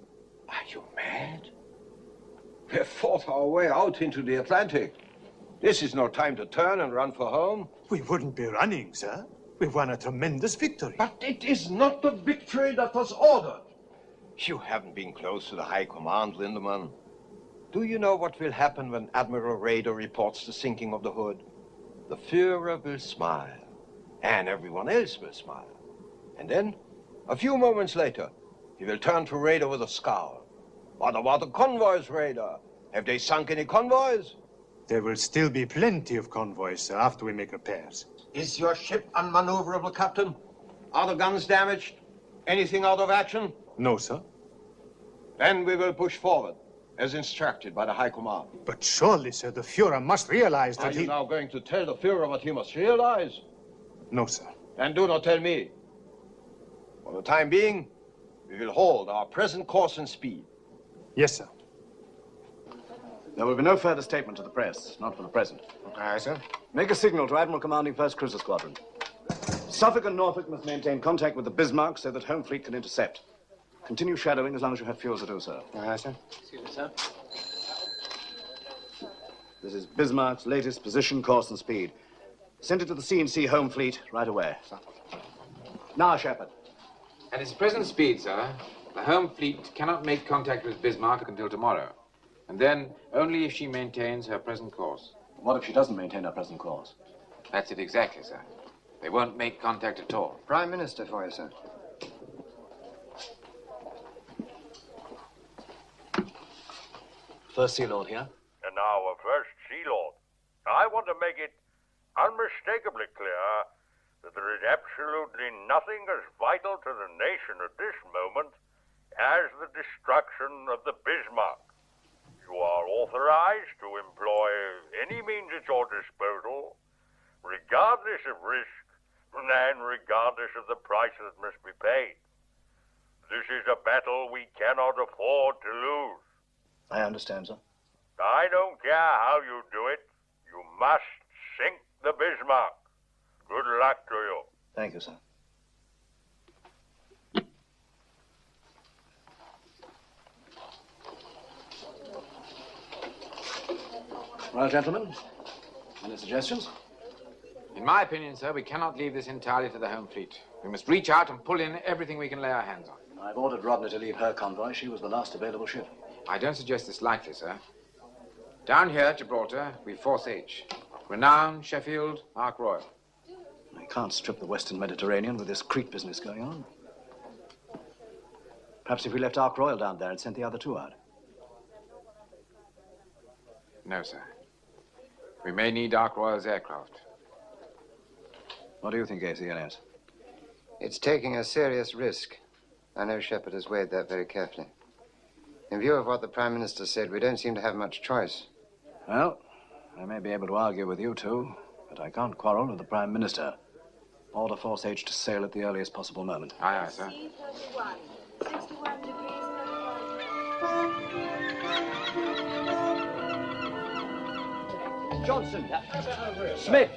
Are you mad? We've fought our way out into the Atlantic. This is no time to turn and run for home. We wouldn't be running, sir. We've won a tremendous victory. But it is not the victory that was ordered. You haven't been close to the High Command, Lindemann. Do you know what will happen when Admiral Raeder reports the sinking of the Hood? The Führer will smile, and everyone else will smile. And then, a few moments later, he will turn to Raeder with a scowl. What about the convoys, Raeder? Have they sunk any convoys? There will still be plenty of convoys, sir, after we make repairs. Is your ship unmaneuverable, Captain? Are the guns damaged? Anything out of action? No, sir. Then we will push forward, as instructed by the High Command. But surely, sir, the Führer must realize that Are you now going to tell the Führer what he must realize? No, sir. Then do not tell me. For the time being, we will hold our present course and speed. Yes, sir. There will be no further statement to the press, not for the present. Aye, sir. Make a signal to Admiral Commanding 1st Cruiser Squadron. Suffolk and Norfolk must maintain contact with the Bismarck so that Home Fleet can intercept. Continue shadowing as long as you have fuel to do so. Aye, sir. Excuse me, sir. This is Bismarck's latest position, course, and speed. Send it to the C&C Home Fleet right away. Now, Shepard. At its present speed, sir, the Home Fleet cannot make contact with Bismarck until tomorrow. And then only if she maintains her present course. What if she doesn't maintain her present course? That's it exactly, sir. They won't make contact at all. Prime Minister for you, sir. First Sea Lord here. And now, First Sea Lord, I want to make it unmistakably clear that there is absolutely nothing as vital to the nation at this moment as the destruction of the Bismarck. You are authorized to employ any means at your disposal, regardless of risk and regardless of the price that must be paid. This is a battle we cannot afford to lose. I understand, sir. I don't care how you do it. You must sink the Bismarck. Good luck to you. Thank you, sir. Well, gentlemen, any suggestions? In my opinion, sir, we cannot leave this entirely to the Home Fleet. We must reach out and pull in everything we can lay our hands on. I've ordered Rodney to leave her convoy. She was the last available ship. I don't suggest this lightly, sir. Down here at Gibraltar, we've Force H. Renown, Sheffield, Ark Royal. I can't strip the Western Mediterranean with this Crete business going on. Perhaps if we left Ark Royal down there and sent the other two out. No, sir. We may need Ark Royal's aircraft. What do you think, ACLS? It's taking a serious risk. I know Shepard has weighed that very carefully. In view of what the Prime Minister said, we don't seem to have much choice. Well, I may be able to argue with you two, but I can't quarrel with the Prime Minister. Order Force H to sail at the earliest possible moment. Aye, aye, sir. 31, 61 degrees, 35. Johnson. Smith.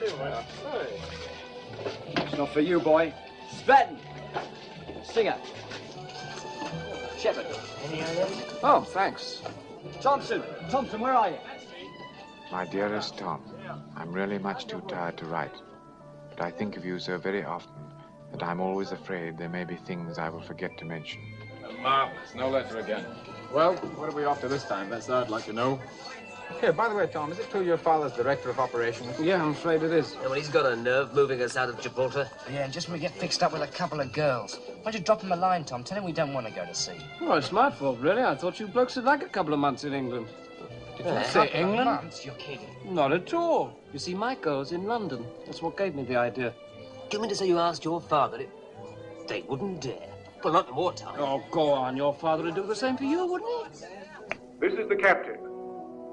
It's not for you, boy. Stratton. Singer. Shepard. Oh, thanks. Thompson. Thompson, where are you? My dearest Tom, I'm really much too tired to write. But I think of you so very often that I'm always afraid there may be things I will forget to mention. Marvelous. No letter again. Well, what are we off to this time? That's what I'd like to know. Here, by the way, Tom, is it true your father's director of operations? Yeah, I'm afraid it is. Yeah, well, he's got a nerve moving us out of Gibraltar. Yeah, and just when we get fixed up with a couple of girls. Why don't you drop him a line, Tom? Tell him we don't want to go to sea. Well, it's my fault, really. I thought you blokes had like a couple of months in England. Did you say England? Months? You're kidding. Not at all. You see, my girl's in London. That's what gave me the idea. Do you mean to say you asked your father? They wouldn't dare. Well, not in wartime. Oh, go on. Your father would do the same for you, wouldn't he? This is the captain.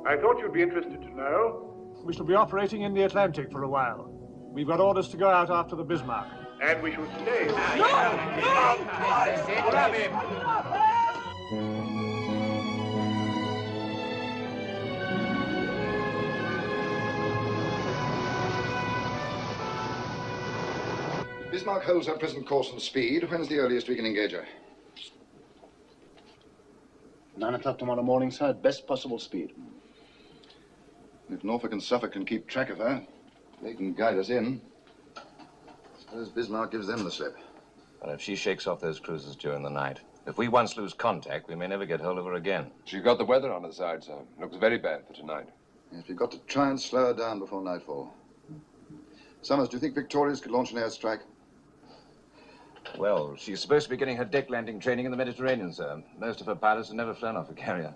I thought you'd be interested to know. We shall be operating in the Atlantic for a while. We've got orders to go out after the Bismarck. And we shall stay. Grab him. Bismarck holds her present course and speed. When's the earliest we can engage her? 9 o'clock tomorrow morning, sir, at best possible speed. If Norfolk and Suffolk can keep track of her, they can guide us in. Suppose Bismarck gives them the slip. But if she shakes off those cruisers during the night, if we once lose contact, we may never get hold of her again. She's got the weather on her side, sir. Looks very bad for tonight. Yes, we've got to try and slow her down before nightfall. Summers, do you think Victoria's could launch an airstrike? Well, she's supposed to be getting her deck landing training in the Mediterranean, sir. Most of her pilots have never flown off a carrier.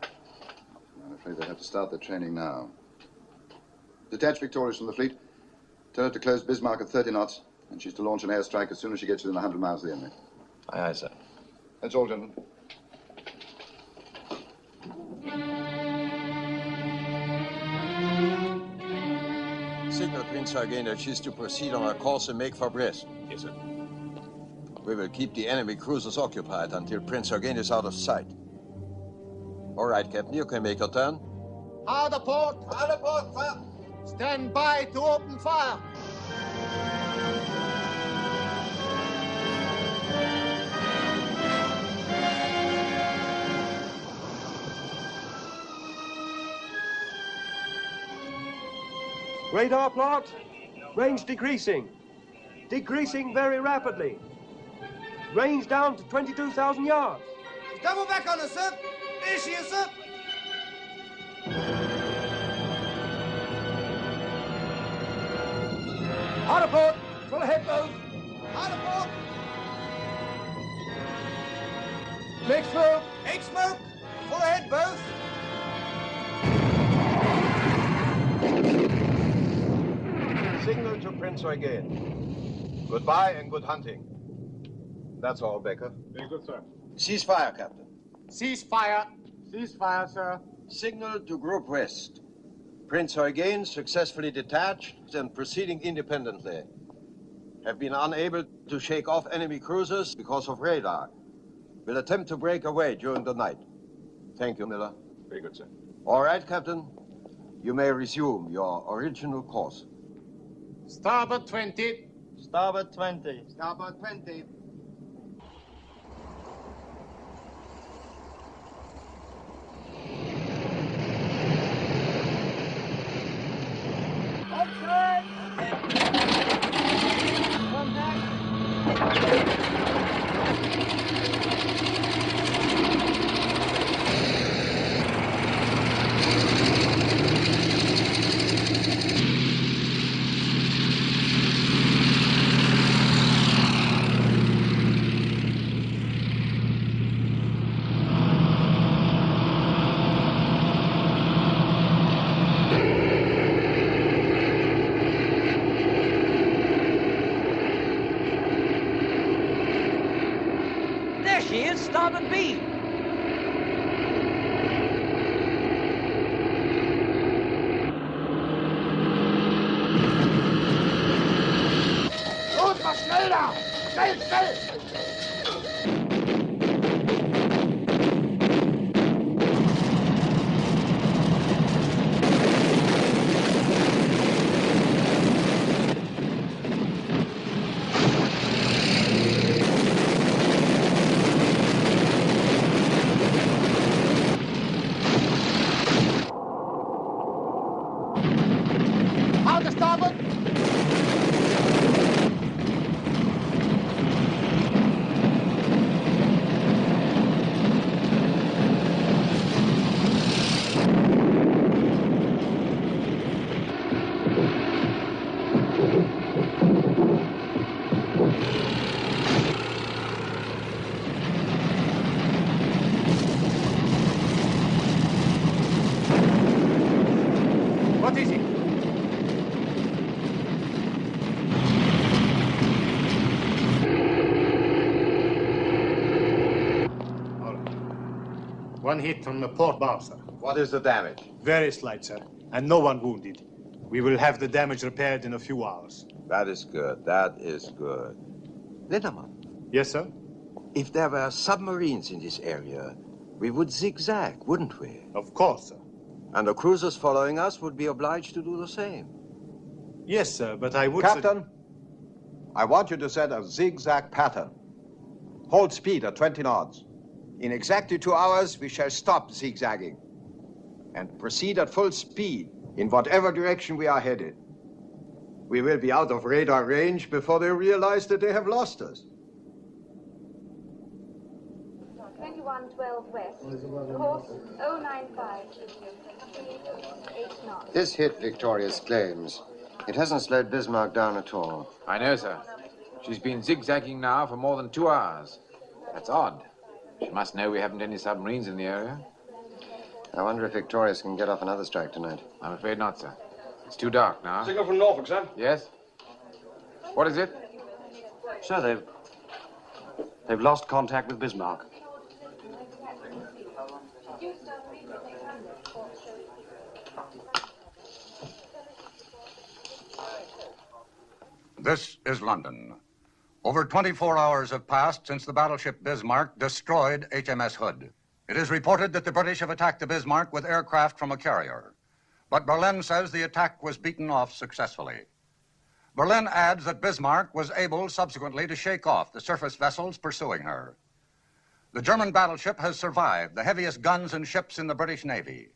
I'm afraid they have to start their training now. Detach Victoria's from the fleet. Tell her to close Bismarck at 30 knots, and she's to launch an airstrike as soon as she gets within 100 miles of the enemy. Aye, aye, sir. That's all, gentlemen. Signal Prince Eugen that she's to proceed on our course and make for Brest. Yes, sir. We will keep the enemy cruisers occupied until Prince Eugen is out of sight. All right, Captain, you can make your turn. Hard port! Hard port, fire! Stand by to open fire! Radar plot, range decreasing. Decreasing very rapidly. Range down to 22,000 yards. Double back on us, sir! There she is, sir! Hard port, full ahead both. Hard port! Make smoke. Make smoke! Full ahead both! Signal to Prince Eugen. Goodbye and good hunting. That's all, Baker. Very good, sir. Cease fire, Captain. Cease fire! Cease fire, sir. Signal to Group West. Prince Eugen, successfully detached and proceeding independently. Have been unable to shake off enemy cruisers because of radar. Will attempt to break away during the night. Thank you, Miller. Very good, sir. All right, Captain. You may resume your original course. Starboard 20. Starboard 20. Starboard 20. There she is, starboard beam. Los, mal schnell da! Schnell, schnell! Hard starboard! What is it? All right. One hit on the port bow, sir. What is the damage? Very slight, sir, and no one wounded. We will have the damage repaired in a few hours. That is good. That is good. Lindemann. Yes, sir? If there were submarines in this area, we would zigzag, wouldn't we? Of course, sir. And the cruisers following us would be obliged to do the same. Yes, sir, but I would... Captain, I want you to set a zigzag pattern. Hold speed at 20 knots. In exactly 2 hours, we shall stop zigzagging and proceed at full speed in whatever direction we are headed. We will be out of radar range before they realize that they have lost us. 2112 west, course 095, 8 knots. This hit Victoria's claims. It hasn't slowed Bismarck down at all. I know, sir. She's been zigzagging now for more than 2 hours. That's odd. She must know we haven't any submarines in the area. I wonder if Victorious can get off another strike tonight. I'm afraid not, sir. It's too dark now. Signal from Norfolk, sir. Yes? What is it? Sir, they've lost contact with Bismarck. This is London. Over 24 hours have passed since the battleship Bismarck destroyed HMS Hood. It is reported that the British have attacked the Bismarck with aircraft from a carrier. But Berlin says the attack was beaten off successfully. Berlin adds that Bismarck was able subsequently to shake off the surface vessels pursuing her. The German battleship has survived the heaviest guns and ships in the British Navy.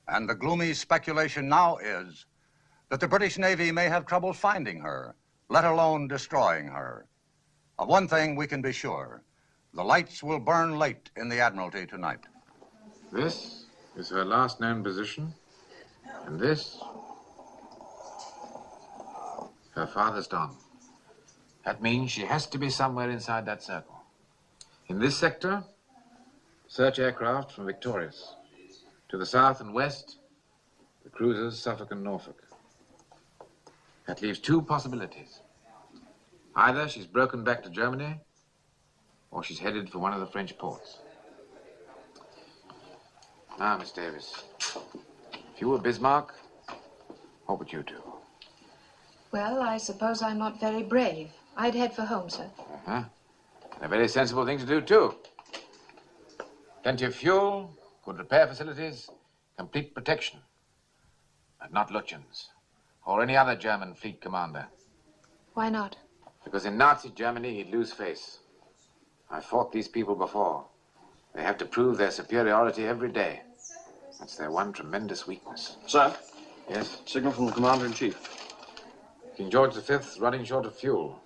And the gloomy speculation now is that the British Navy may have trouble finding her, let alone destroying her. Of one thing we can be sure. The lights will burn late in the Admiralty tonight. This is her last known position, and this, her farthest on. That means she has to be somewhere inside that circle. In this sector, search aircraft from Victorious. To the south and west, the cruisers Suffolk and Norfolk. That leaves 2 possibilities. Either she's broken back to Germany, or she's headed for one of the French ports. Now, Miss Davis, if you were Bismarck, what would you do? Well, I suppose I'm not very brave. I'd head for home, sir. Uh-huh. A very sensible thing to do, too. Plenty of fuel, good repair facilities, complete protection. But not Lutyens, or any other German fleet commander. Why not? Because in Nazi Germany, he'd lose face. I've fought these people before. They have to prove their superiority every day. That's their one tremendous weakness. Sir? Yes? Signal from the Commander-in-Chief. King George V's running short of fuel.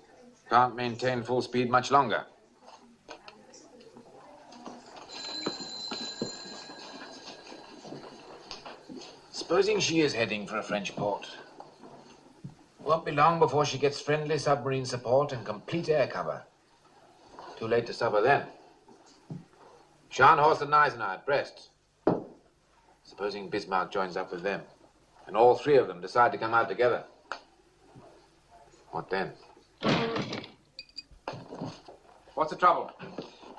Can't maintain full speed much longer. Supposing she is heading for a French port. Won't be long before she gets friendly submarine support and complete air cover. Too late to stop her then. Scharnhorst and Gneisenau at Brest. Supposing Bismarck joins up with them, and all 3 of them decide to come out together. What then? What's the trouble?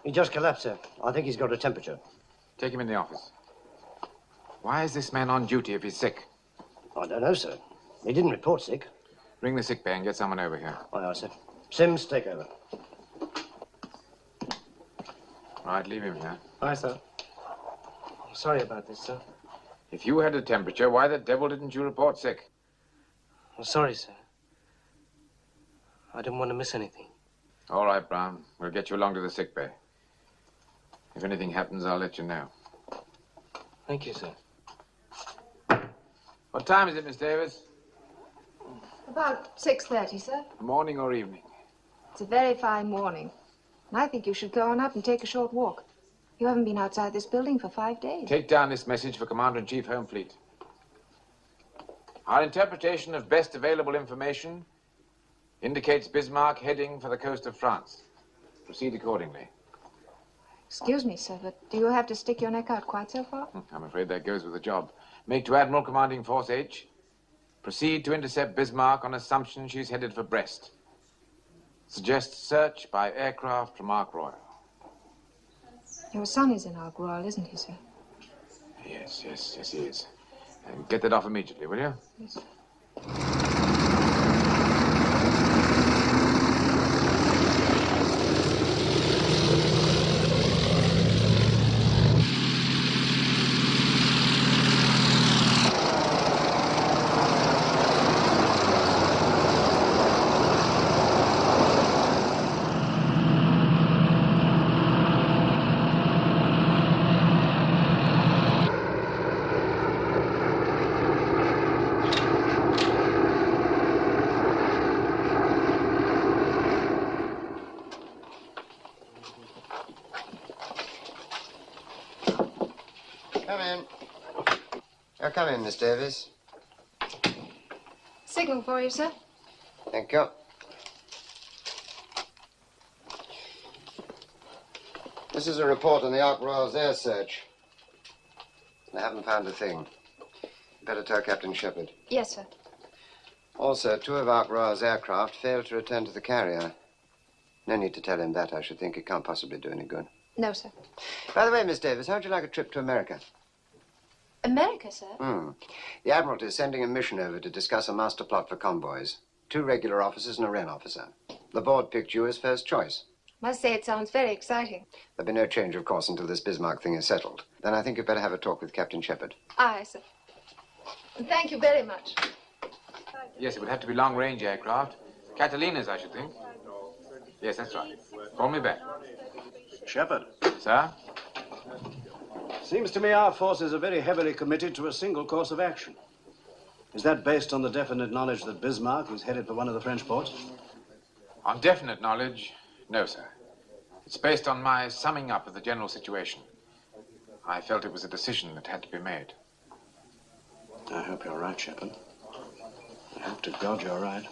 He just collapsed, sir. I think he's got a temperature. Take him in the office. Why is this man on duty if he's sick? I don't know, sir. He didn't report sick. Ring the sick bay and get someone over here. Aye, aye, sir. Sims, take over. Right, leave him here. Aye, sir. I'm sorry about this, sir. If you had a temperature, why the devil didn't you report sick? I'm sorry, sir. I didn't want to miss anything. All right, Brown. We'll get you along to the sick bay. If anything happens, I'll let you know. Thank you, sir. What time is it, Miss Davis? About 6:30, sir. Morning or evening? It's a very fine morning. And I think you should go on up and take a short walk. You haven't been outside this building for 5 days. Take down this message for Commander-in-Chief, Home Fleet. Our interpretation of best available information indicates Bismarck heading for the coast of France. Proceed accordingly. Excuse me, sir, but do you have to stick your neck out quite so far? I'm afraid that goes with the job. Make to Admiral Commanding Force H. Proceed to intercept Bismarck on assumption she's headed for Brest. Suggest search by aircraft from Ark Royal. Your son is in Ark Royal, isn't he, sir? Yes, he is. Get that off immediately, will you? Yes, sir. Come in, Miss Davis. Signal for you, sir. Thank you. This is a report on the Ark Royal's air search. I haven't found a thing. Better tell Captain Shepherd. Yes, sir. Also, 2 of Ark Royal's aircraft failed to return to the carrier. No need to tell him that, I should think. It can't possibly do any good. No, sir. By the way, Miss Davis, how'd you like a trip to America? America, sir? The Admiralty is sending a mission over to discuss a master plot for convoys. 2 regular officers and a Wren officer. The board picked you as first choice. Must say it sounds very exciting. There'll be no change, of course, until this Bismarck thing is settled. Then I think you'd better have a talk with Captain Shepherd. Aye, sir. Thank you very much. Yes, it would have to be long-range aircraft. Catalina's, I should think. Yes, that's right. Call me back. Shepherd. Sir? Seems to me our forces are very heavily committed to a single course of action. Is that based on the definite knowledge that Bismarck is headed for one of the French ports? On definite knowledge, no, sir. It's based on my summing up of the general situation. I felt it was a decision that had to be made. I hope you're right, Shepherd. I hope to God you're right.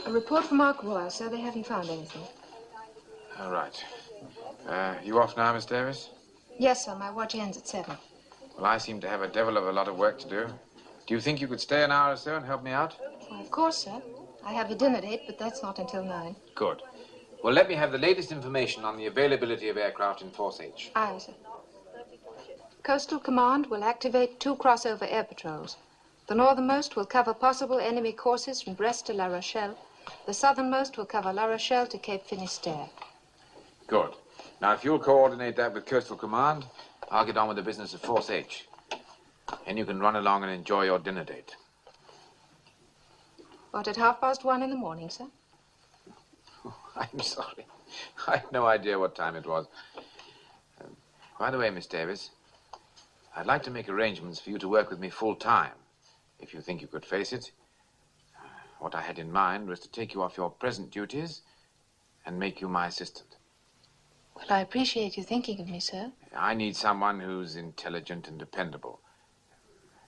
A report from Ark Royal, sir. They haven't found anything. All right. You off now, Miss Davis? Yes, sir. My watch ends at 7. Well, I seem to have a devil of a lot of work to do. Do you think you could stay an hour or so and help me out? Well, of course, sir. I have a dinner date, but that's not until 9. Good. Well, let me have the latest information on the availability of aircraft in Force H. Aye, sir. Coastal Command will activate 2 crossover air patrols. The northernmost will cover possible enemy courses from Brest to La Rochelle. The southernmost will cover La Rochelle to Cape Finisterre. Good. Now, if you'll coordinate that with Coastal Command, I'll get on with the business of Force H. And you can run along and enjoy your dinner date. What, at 1:30 in the morning, sir? I'm sorry. I had no idea what time it was. By the way, Miss Davis, I'd like to make arrangements for you to work with me full-time, if you think you could face it. What I had in mind was to take you off your present duties and make you my assistant. Well, I appreciate you thinking of me, sir. I need someone who's intelligent and dependable.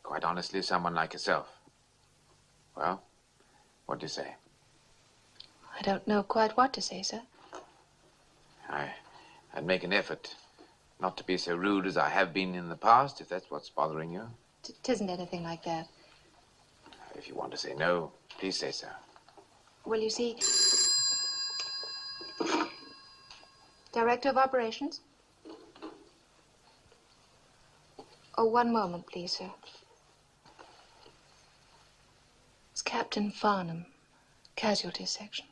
Quite honestly, someone like yourself. Well, what do you say? I don't know quite what to say, sir. I'd make an effort not to be so rude as I have been in the past, if that's what's bothering you. It isn't anything like that. If you want to say no, please say so. Well, you see... Director of Operations? Oh, one moment, please, sir. It's Captain Farnham, Casualties Section.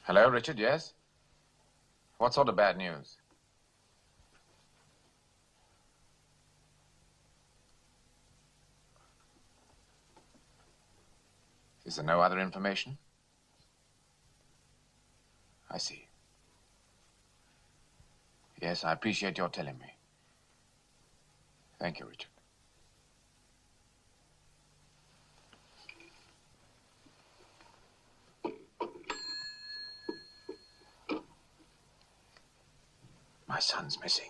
Hello, Richard, yes? What sort of bad news? Is there no other information? I see. Yes, I appreciate your telling me. Thank you, Richard. My son's missing.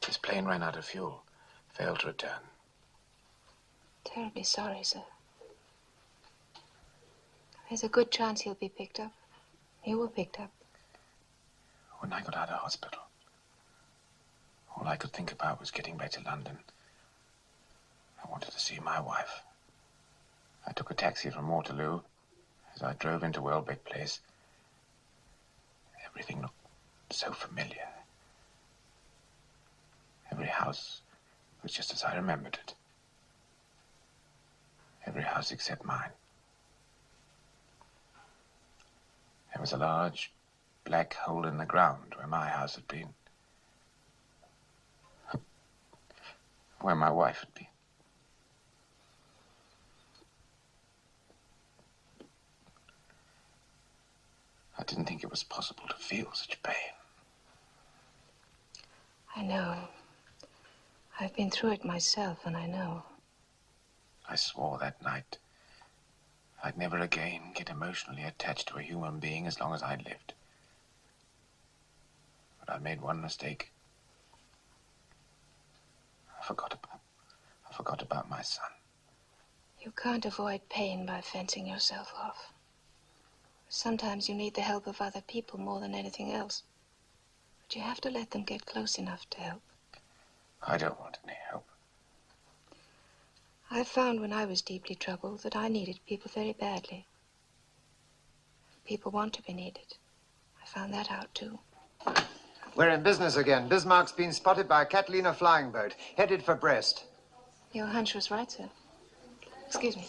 His plane ran out of fuel, failed to return. Terribly sorry, sir. There's a good chance he'll be picked up. He were picked up. When I got out of hospital, all I could think about was getting back to London. I wanted to see my wife. I took a taxi from Waterloo. As I drove into Welbeck Place, everything looked so familiar. Every house was just as I remembered it. Every house except mine. There was a large black hole in the ground where my house had been. Where my wife had been. didn't think it was possible to feel such pain. I know. I've been through it myself, and I know. I swore that night I'd never again get emotionally attached to a human being as long as I lived. But I made one mistake. I forgot about my son. You can't avoid pain by fencing yourself off. Sometimes you need the help of other people more than anything else. But you have to let them get close enough to help. I don't want any help. I found when I was deeply troubled that I needed people very badly. People want to be needed. I found that out, too. We're in business again. Bismarck's been spotted by a Catalina flying boat, headed for Brest. Your hunch was right, sir. Excuse me.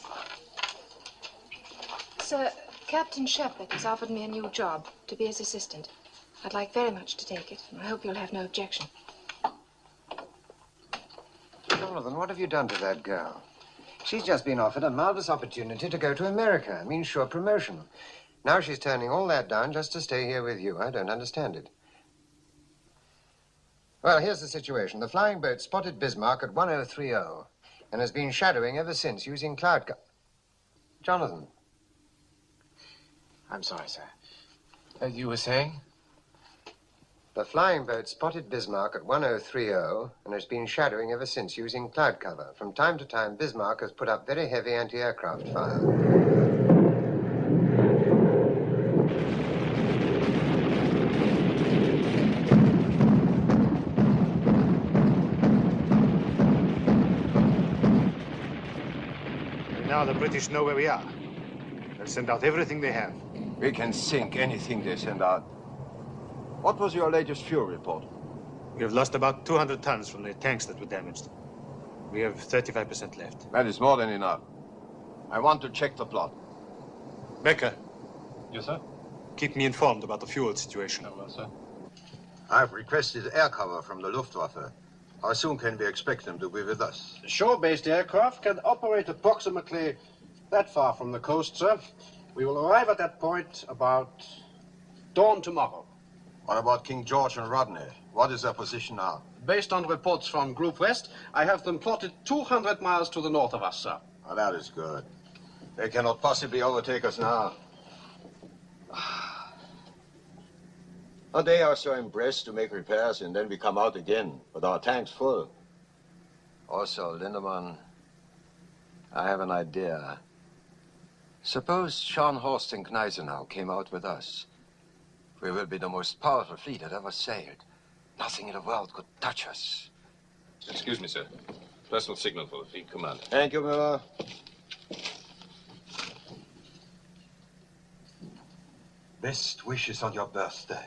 Sir, Captain Shepherd has offered me a new job to be his assistant. I'd like very much to take it, and I hope you'll have no objection. Jonathan, what have you done to that girl? She's just been offered a marvelous opportunity to go to America. Means sure promotion. Now she's turning all that down just to stay here with you. I don't understand it. Well, here's the situation. The flying boat spotted Bismarck at 1030 and has been shadowing ever since using cloud cover. Jonathan. I'm sorry, sir. You were saying? The flying boat spotted Bismarck at 1030 and has been shadowing ever since using cloud cover. From time to time, Bismarck has put up very heavy anti-aircraft fire. Now the British know where we are. They'll send out everything they have. We can sink anything they send out. What was your latest fuel report? We have lost about 200 tons from the tanks that were damaged. We have 35% left. That is more than enough. I want to check the plot. Becker. Yes, sir? Keep me informed about the fuel situation. Oh, well, sir. I've requested air cover from the Luftwaffe. How soon can we expect them to be with us? Shore-based aircraft can operate approximately that far from the coast, sir. We will arrive at that point about dawn tomorrow. What about King George and Rodney? What is their position now? Based on reports from Group West, I have them plotted 200 miles to the north of us, sir. Oh, that is good. They cannot possibly overtake us now. A day or so in Brest to make repairs, and then we come out again with our tanks full. Also, Lindemann, I have an idea. Suppose Scharnhorst and Gneisenau came out with us. We will be the most powerful fleet that ever sailed. Nothing in the world could touch us. Excuse me, sir. Personal signal for the fleet commander. Thank you, Miller. Best wishes on your birthday.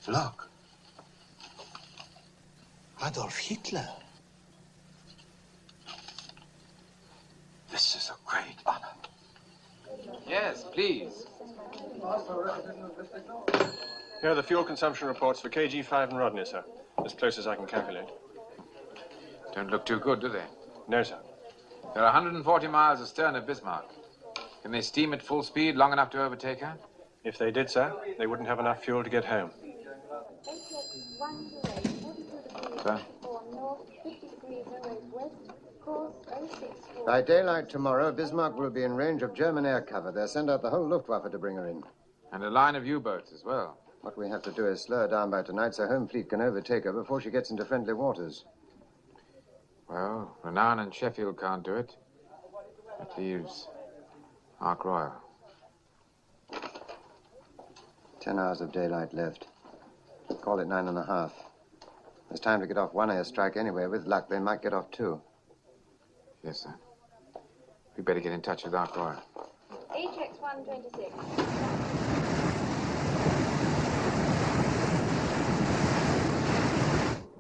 Look. Adolf Hitler. This is a great honor. Yes, please. Here are the fuel consumption reports for KG5 and Rodney, sir. As close as I can calculate. Don't look too good, do they? No, sir. They're 140 miles astern of Bismarck. Can they steam at full speed long enough to overtake her? If they did, sir, they wouldn't have enough fuel to get home. Sir? By daylight tomorrow, Bismarck will be in range of German air cover. They'll send out the whole Luftwaffe to bring her in. And a line of U-boats as well. What we have to do is slow her down by tonight so home fleet can overtake her before she gets into friendly waters. Well, Renown and Sheffield can't do it. That leaves Ark Royal. 10 hours of daylight left. Call it 9.5. There's time to get off one airstrike anyway. With luck, they might get off two. Yes, sir. We better get in touch with Ark Royal. HX 126.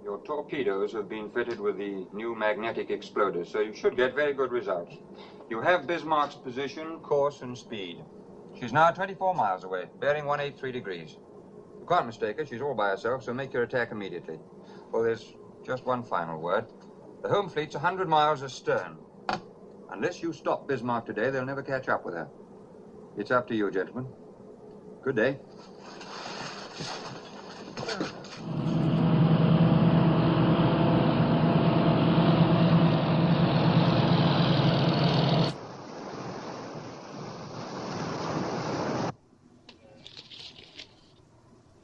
Your torpedoes have been fitted with the new magnetic exploders, so you should get very good results. You have Bismarck's position, course, and speed. She's now 24 miles away, bearing 183 degrees. You can't mistake her. She's all by herself, so make your attack immediately. Oh, there's just one final word. The home fleet's 100 miles astern. Unless you stop Bismarck today, they'll never catch up with her. It's up to you, gentlemen. Good day.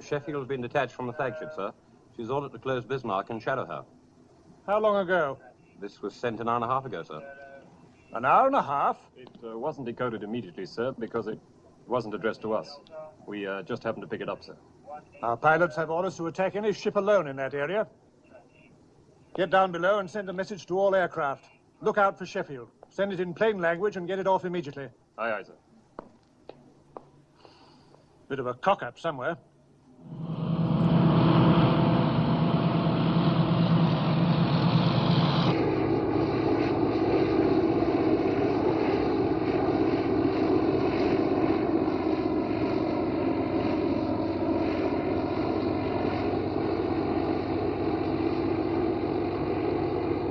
Sheffield has been detached from the flagship, sir. She's ordered to close Bismarck and shadow her. How long ago? This was sent an hour and a half ago, sir. An hour and a half? It wasn't decoded immediately, sir, because it wasn't addressed to us. We just happened to pick it up, sir. Our pilots have orders to attack any ship alone in that area. Get down below and send a message to all aircraft. Look out for Sheffield. Send it in plain language and get it off immediately. Aye, aye, sir. Bit of a cock-up somewhere.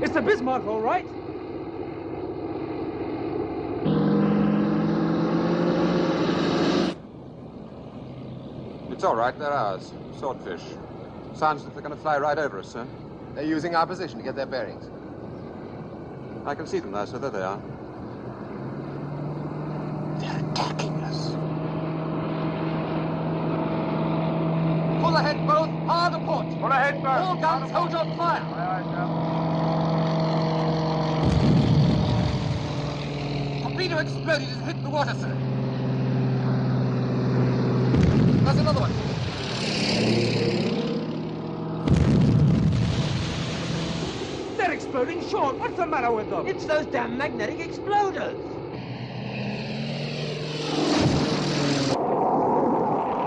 It's the Bismarck, all right. It's all right, they're ours. Swordfish. Sounds as if they're going to fly right over us, sir. They're using our position to get their bearings. I can see them now, sir. There they are. They're attacking us. Full ahead, both. Hard aport. Full ahead, both. All guns, hold your fire. Aye, aye, sir. Torpedo exploded and hit the water, sir. There's another one. They're exploding short. What's the matter with them? It's those damn magnetic exploders.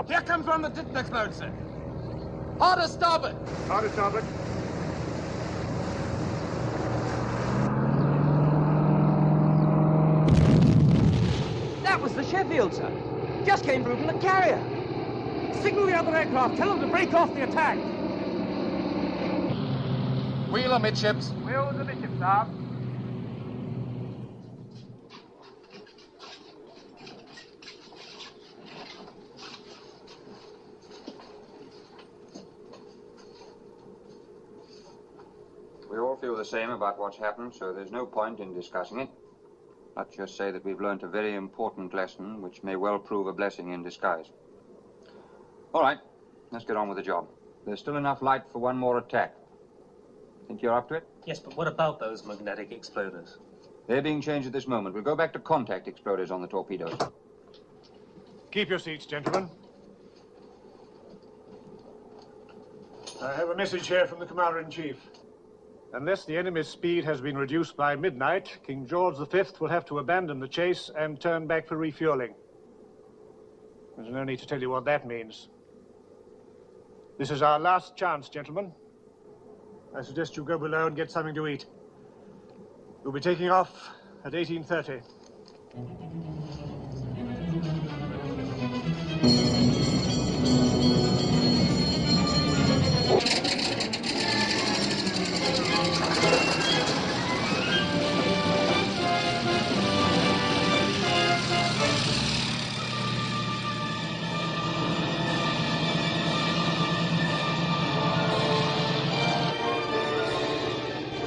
Here comes one that didn't explode, sir. Harder starboard. Harder starboard. That was the Sheffield, sir. Just came through from the carrier. Signal the other aircraft. Tell them to break off the attack. Wheel amidships. Wheels amidships, sir. We all feel the same about what's happened, so there's no point in discussing it. Let's just say that we've learnt a very important lesson, which may well prove a blessing in disguise. All right, let's get on with the job. There's still enough light for one more attack. Think you're up to it? Yes, but what about those magnetic exploders? They're being changed at this moment. We'll go back to contact exploders on the torpedoes. Keep your seats, gentlemen. I have a message here from the Commander-in-Chief. Unless the enemy's speed has been reduced by midnight, King George V will have to abandon the chase and turn back for refueling. There's no need to tell you what that means. This is our last chance, gentlemen. I suggest you go below and get something to eat. We'll be taking off at 18:30.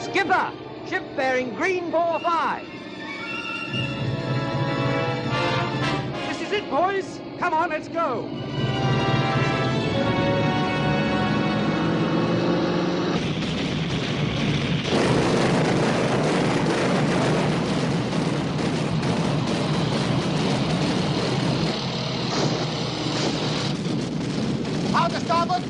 Skipper! Ship bearing green 45. This is it, boys. Come on, let's go. Out to starboard.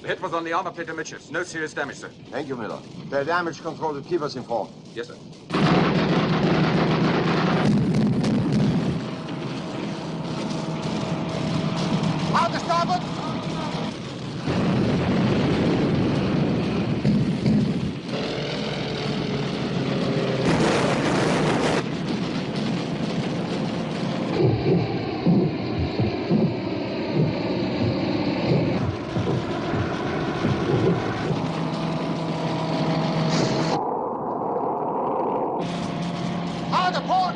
The hit was on the armor plate amidships. No serious damage, sir. Thank you, Miller. The damage control will keep us informed. Yes, sir. starboard! Hard aport!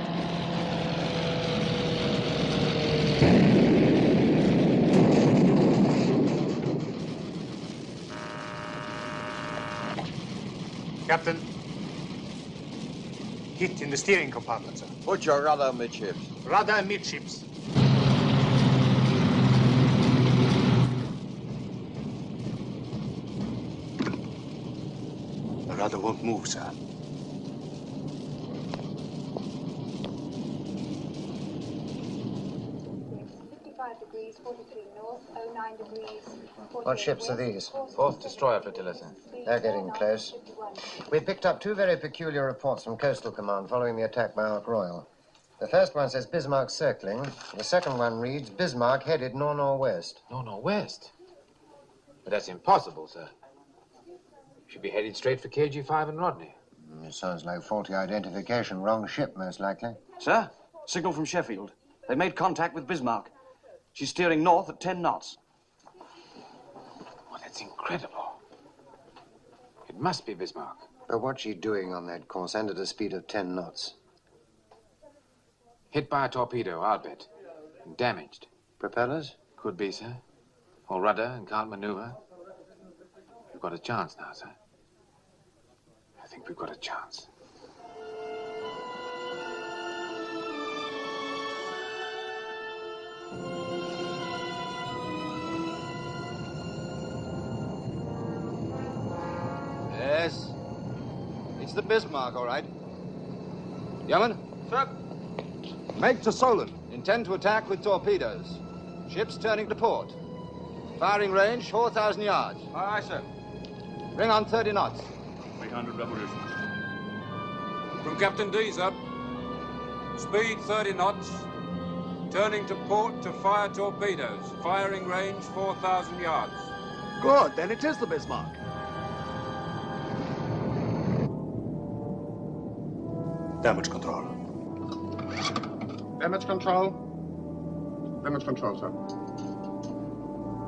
Captain, hit in the steering compartment, sir. Put your rudder amidships. Rudder amidships. The rudder won't move, sir. Degrees 43 north, 09 degrees. What ships are these? 4th Destroyer Flotilla, sir. They're getting close. We picked up two very peculiar reports from Coastal Command following the attack by Ark Royal. The first one says Bismarck circling. The second one reads Bismarck headed nor-northwest. Nor-northwest? But that's impossible, sir. Should be headed straight for KG-5 and Rodney. It sounds like faulty identification. Wrong ship, most likely. Sir, signal from Sheffield. They made contact with Bismarck. She's steering north at 10 knots. Oh, that's incredible. It must be Bismarck. But what's she doing on that course and at a speed of 10 knots? Hit by a torpedo, I'll bet. And damaged. Propellers? Could be, sir. Or rudder and can't maneuver. We've got a chance now, sir. I think we've got a chance. Yes. It's the Bismarck, all right. Yeoman? Sir. Make to Solent. Intend to attack with torpedoes. Ships turning to port. Firing range, 4,000 yards. Aye, sir. Bring on 30 knots. 300 revolutions. From Captain D, sir. Speed 30 knots. Turning to port to fire torpedoes. Firing range 4,000 yards. Good, then it is the Bismarck. Damage control. Damage control. Damage control, sir.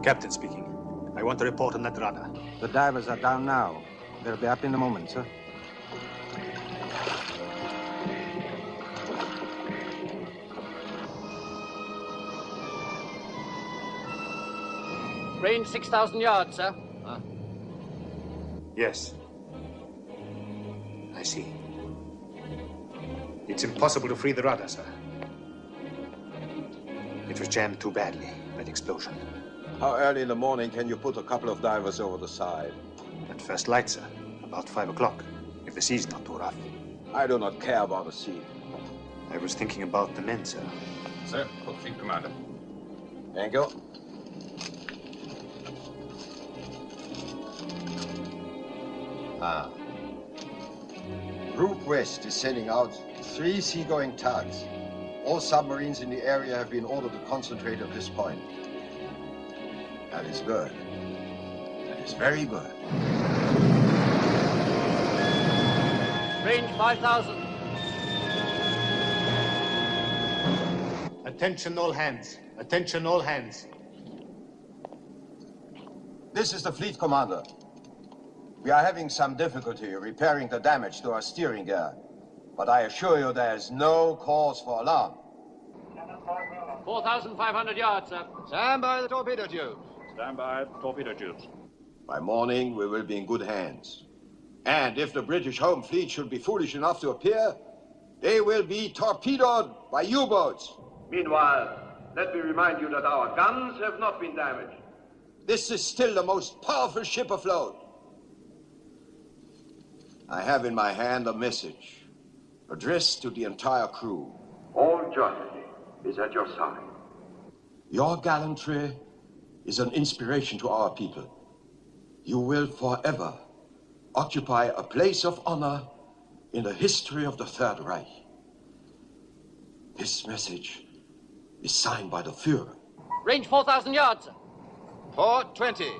Captain speaking. I want a report on that rudder. The divers are down now. They'll be up in a moment, sir. Range 6,000 yards, sir. Yes. I see. It's impossible to free the rudder, sir. It was jammed too badly, that explosion. How early in the morning can you put a couple of divers over the side? At first light, sir. About 5 o'clock, if the sea's not too rough. I do not care about the sea. I was thinking about the men, sir. Sir, Fleet Commander. Thank you. Ah. Group West is sending out 3 seagoing tugs. All submarines in the area have been ordered to concentrate at this point. That is good. That is very good. Range 5,000. Attention all hands. Attention all hands. This is the fleet commander. We are having some difficulty repairing the damage to our steering gear, but I assure you there is no cause for alarm. 4,500 yards, sir. Stand by the torpedo tubes. Stand by torpedo tubes. By morning, we will be in good hands. And if the British home fleet should be foolish enough to appear, they will be torpedoed by U-boats. Meanwhile, let me remind you that our guns have not been damaged. This is still the most powerful ship afloat. I have in my hand a message addressed to the entire crew. All Germany is at your side. Your gallantry is an inspiration to our people. You will forever occupy a place of honor in the history of the Third Reich. This message is signed by the Führer. Range 4,000 yards, sir. Port 20.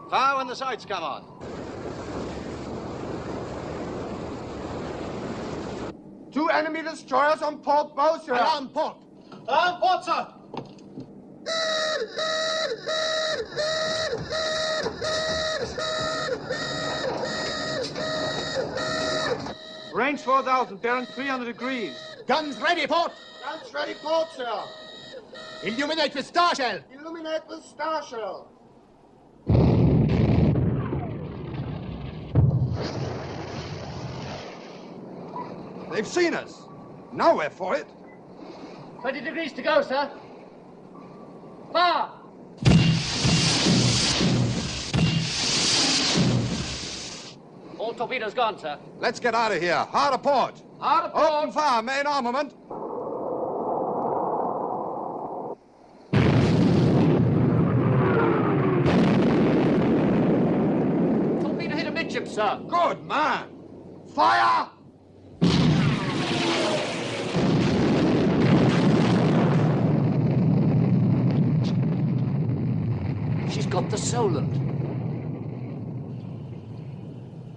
Fire when the sights come on. Two enemy destroyers on port bow, sir. Alarm port. Alarm port, sir. Range 4,000, bearing 300 degrees. Guns ready, port. Guns ready, port, sir. Illuminate with star shell. Illuminate with star shell. They've seen us. Now we're for it. 20 degrees to go, sir. Fire! All torpedoes gone, sir. Let's get out of here. Hard a port. Hard a port. Open fire, main armament. Torpedo hit amidship, sir. Good man. Fire! She's got the Solent.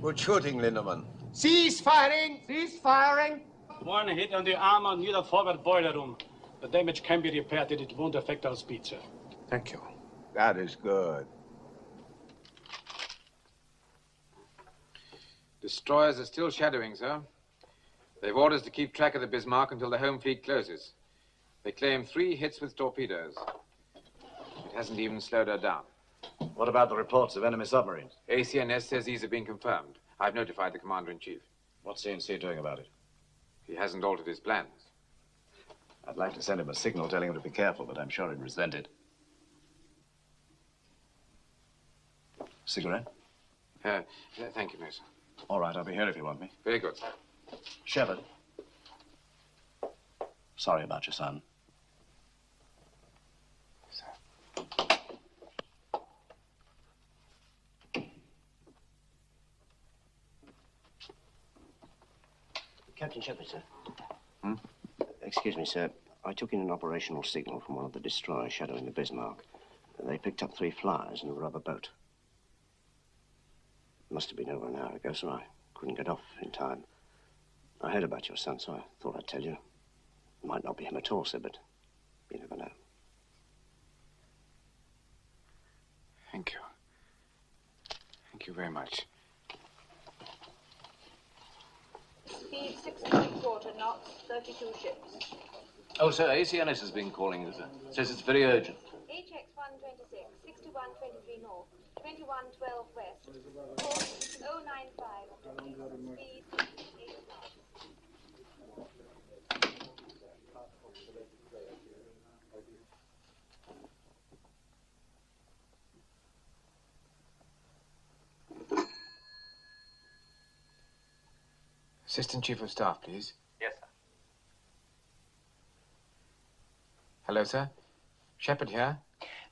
Good shooting, Lindemann. Cease firing! Cease firing! One hit on the armor near the forward boiler room. The damage can be repaired and it won't affect our speed, sir. Thank you. That is good. Destroyers are still shadowing, sir. They've orders to keep track of the Bismarck until the home fleet closes. They claim 3 hits with torpedoes. It hasn't even slowed her down. What about the reports of enemy submarines? ACNS says these have been confirmed. I've notified the Commander-in-Chief. What's CNC doing about it? He hasn't altered his plans. I'd like to send him a signal telling him to be careful, but I'm sure he'd resent it. Cigarette? Thank you, no, sir. All right, I'll be here if you want me. Very good, sir. Shepard. Sorry about your son. Captain Shepard, sir. Hmm? Excuse me, sir. I took in an operational signal from one of the destroyers shadowing the Bismarck. They picked up 3 flyers in a rubber boat. Must have been over an hour ago, sir. I couldn't get off in time. I heard about your son, so I thought I'd tell you. It might not be him at all, sir, but you never know. Thank you. Thank you very much. Speed 6.25 knots, 32 ships. Oh, sir, ACNS has been calling you, sir. Says it's very urgent. HX 126, 6123 north, 2112 west, course 095, speed 8 knots. Assistant Chief of Staff, please. Yes, sir. Hello, sir. Shepard here.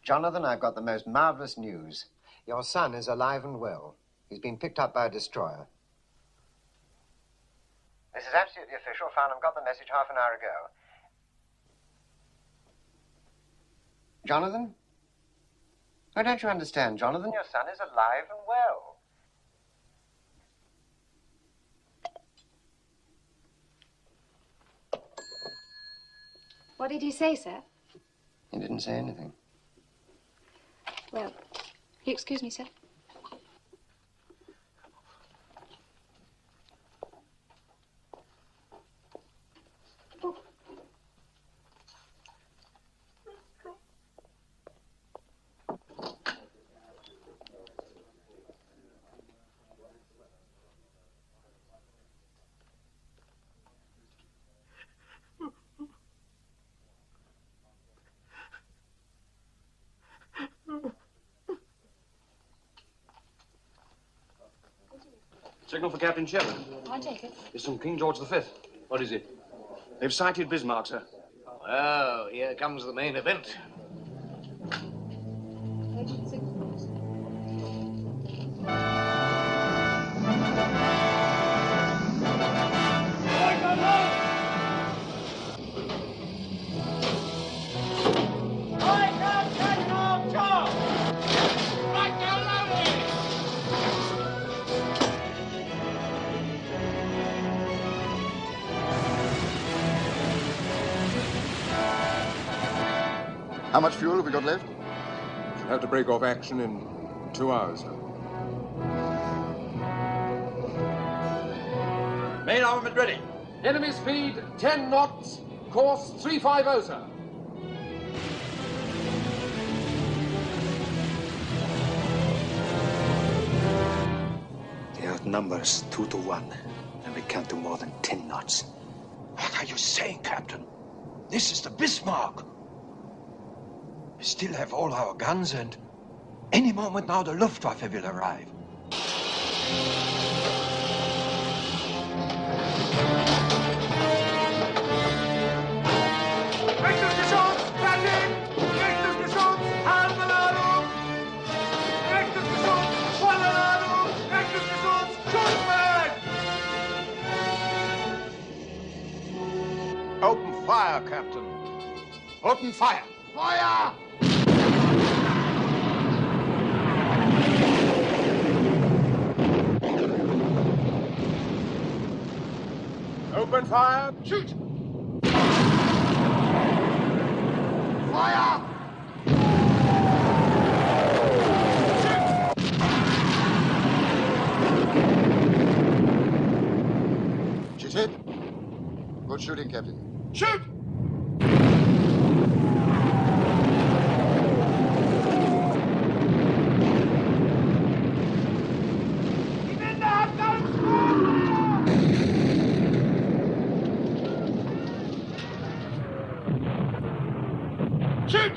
Jonathan, I've got the most marvelous news. Your son is alive and well. He's been picked up by a destroyer. This is absolutely official. Farnham got the message half an hour ago. Jonathan? Oh, don't you understand, Jonathan? Your son is alive and well. What did he say, sir? He didn't say anything. Well, you excuse me, sir? Signal for Captain Shepard. I'll take it. It's from King George V. What is it? They've sighted Bismarck, sir. Oh, here comes the main event. How much fuel have we got left? Should have to break off action in 2 hours. Main armament ready. Enemy speed 10 knots, course 350, sir. They outnumber us 2 to 1, and we can't do more than 10 knots. What are you saying, Captain? This is the Bismarck. We still have all our guns, and any moment now the Luftwaffe will arrive. Open fire, Captain. Open fire. Fire! Open fire. Shoot! Fire! She's hit. Good shooting, Captain. Shoot! Shoot!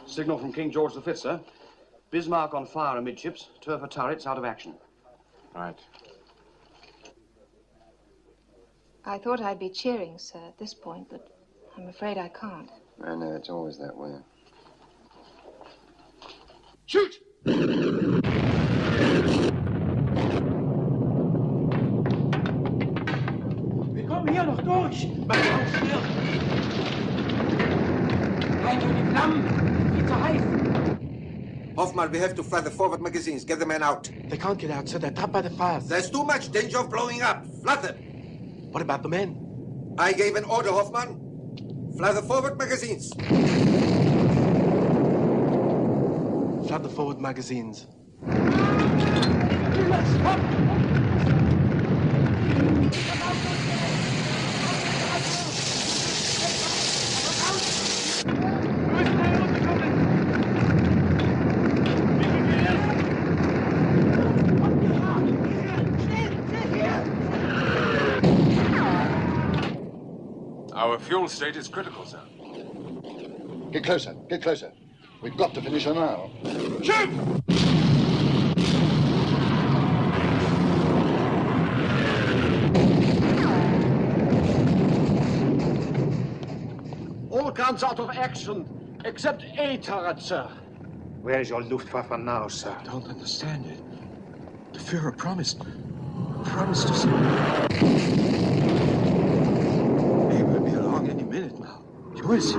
Signal from King George V, sir. Bismarck on fire amidships, 2 of her turrets out of action. Right. I thought I'd be cheering, sir, at this point, but I'm afraid I can't. I know, it's always that way. Shoot! Wir kommen hier noch durch. Mach auf schnell. Rein durch die Flammen. Viel zu heiß. Hoffman, we have to fire the forward magazines. Get the men out. They can't get out, sir. They're trapped by the fires. There's too much danger of blowing up. Flood them. What about the men? I gave an order, Hoffman. Fly the forward magazines. Flood the forward magazines. Our fuel state is critical, sir. Get closer, get closer. We've got to finish her now. Shoot! All guns out of action, except A turret, sir. Where is your Luftwaffe now, sir? I don't understand it. The Führer promised to send. He will be along any minute now. You will see.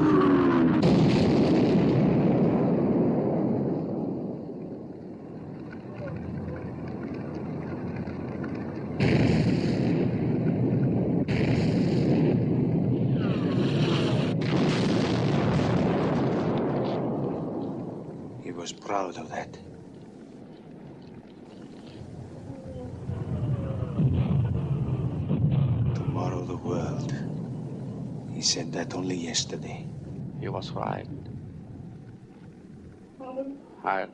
proud of that. Tomorrow the world. He said that only yesterday. He was right. Heil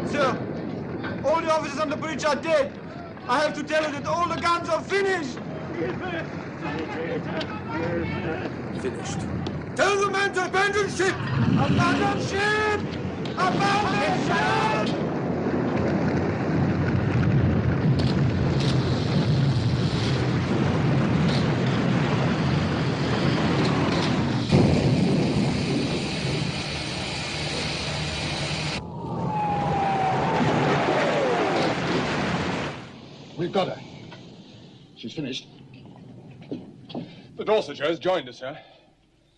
Sir, all the officers on the bridge are dead. I have to tell you that all the guns are finished. Finished. Tell the men to abandon ship! Abandon ship! Abandon ship! We've got her. She's finished. The Dorsetshire has joined us, sir.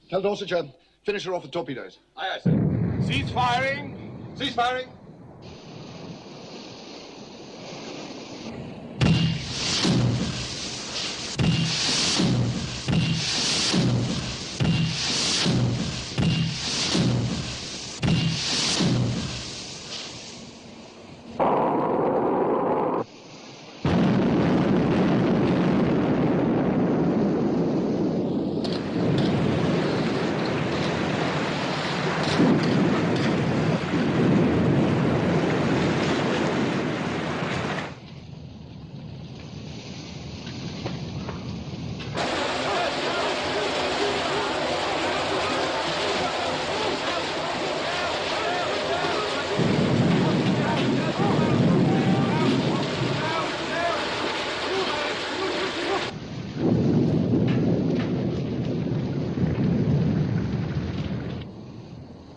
Tell Dorsetshire, finish her off with torpedoes. Aye, aye, sir. Cease firing! Cease firing!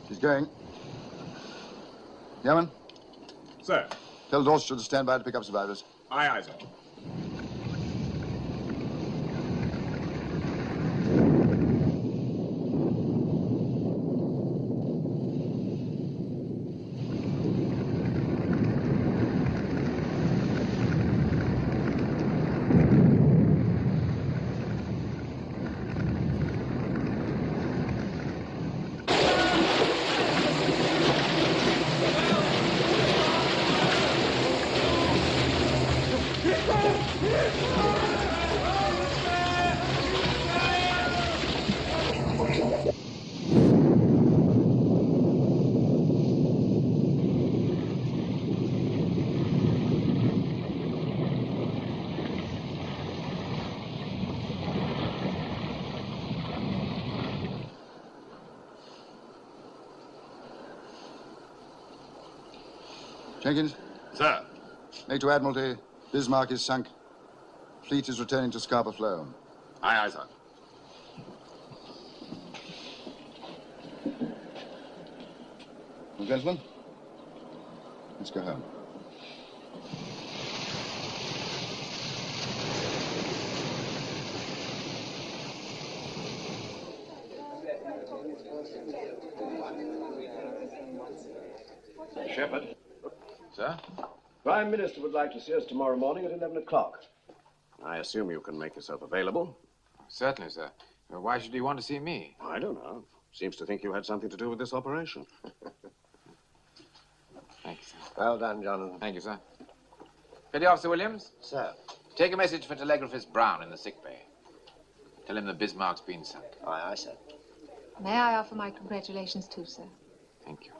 She's going. Yeoman? Sir. Tell Dorsetshire to stand by to pick up survivors. Aye, aye, sir. Jenkins? Sir. Make to Admiralty. Bismarck is sunk. Fleet is returning to Scarborough Flow. Aye, aye, sir. Well, gentlemen, let's go home. Shepard. Sir? Prime Minister would like to see us tomorrow morning at 11 o'clock. I assume you can make yourself available. Certainly, sir. Why should he want to see me? I don't know. Seems to think you had something to do with this operation. Thank you, sir. Well done, Jonathan. Thank you, sir. Petty Officer Williams? Sir. Take a message for telegraphist Brown in the sick bay. Tell him the Bismarck's been sunk. Aye, aye, sir. May I offer my congratulations too, sir? Thank you.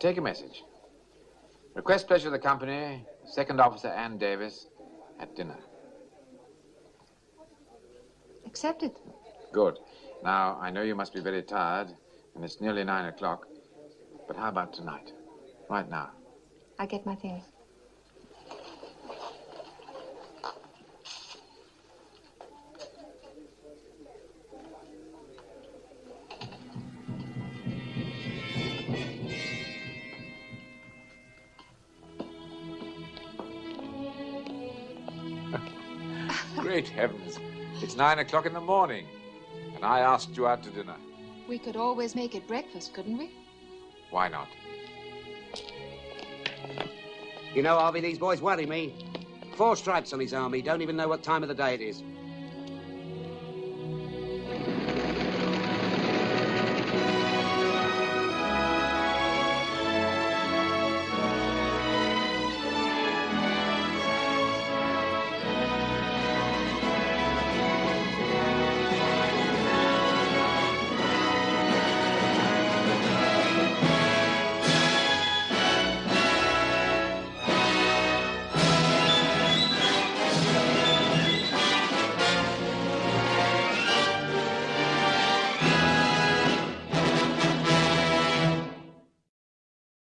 Take a message. Request pleasure of the company, Second Officer Ann Davis, at dinner. Accepted. Good. Now, I know you must be very tired, and it's nearly 9 o'clock, but how about tonight? Right now. I get my things. Great heavens. It's 9 o'clock in the morning, and I asked you out to dinner. We could always make it breakfast, couldn't we? Why not? You know, Harvey, these boys worry me. 4 stripes on his arm. He don't even know what time of the day it is.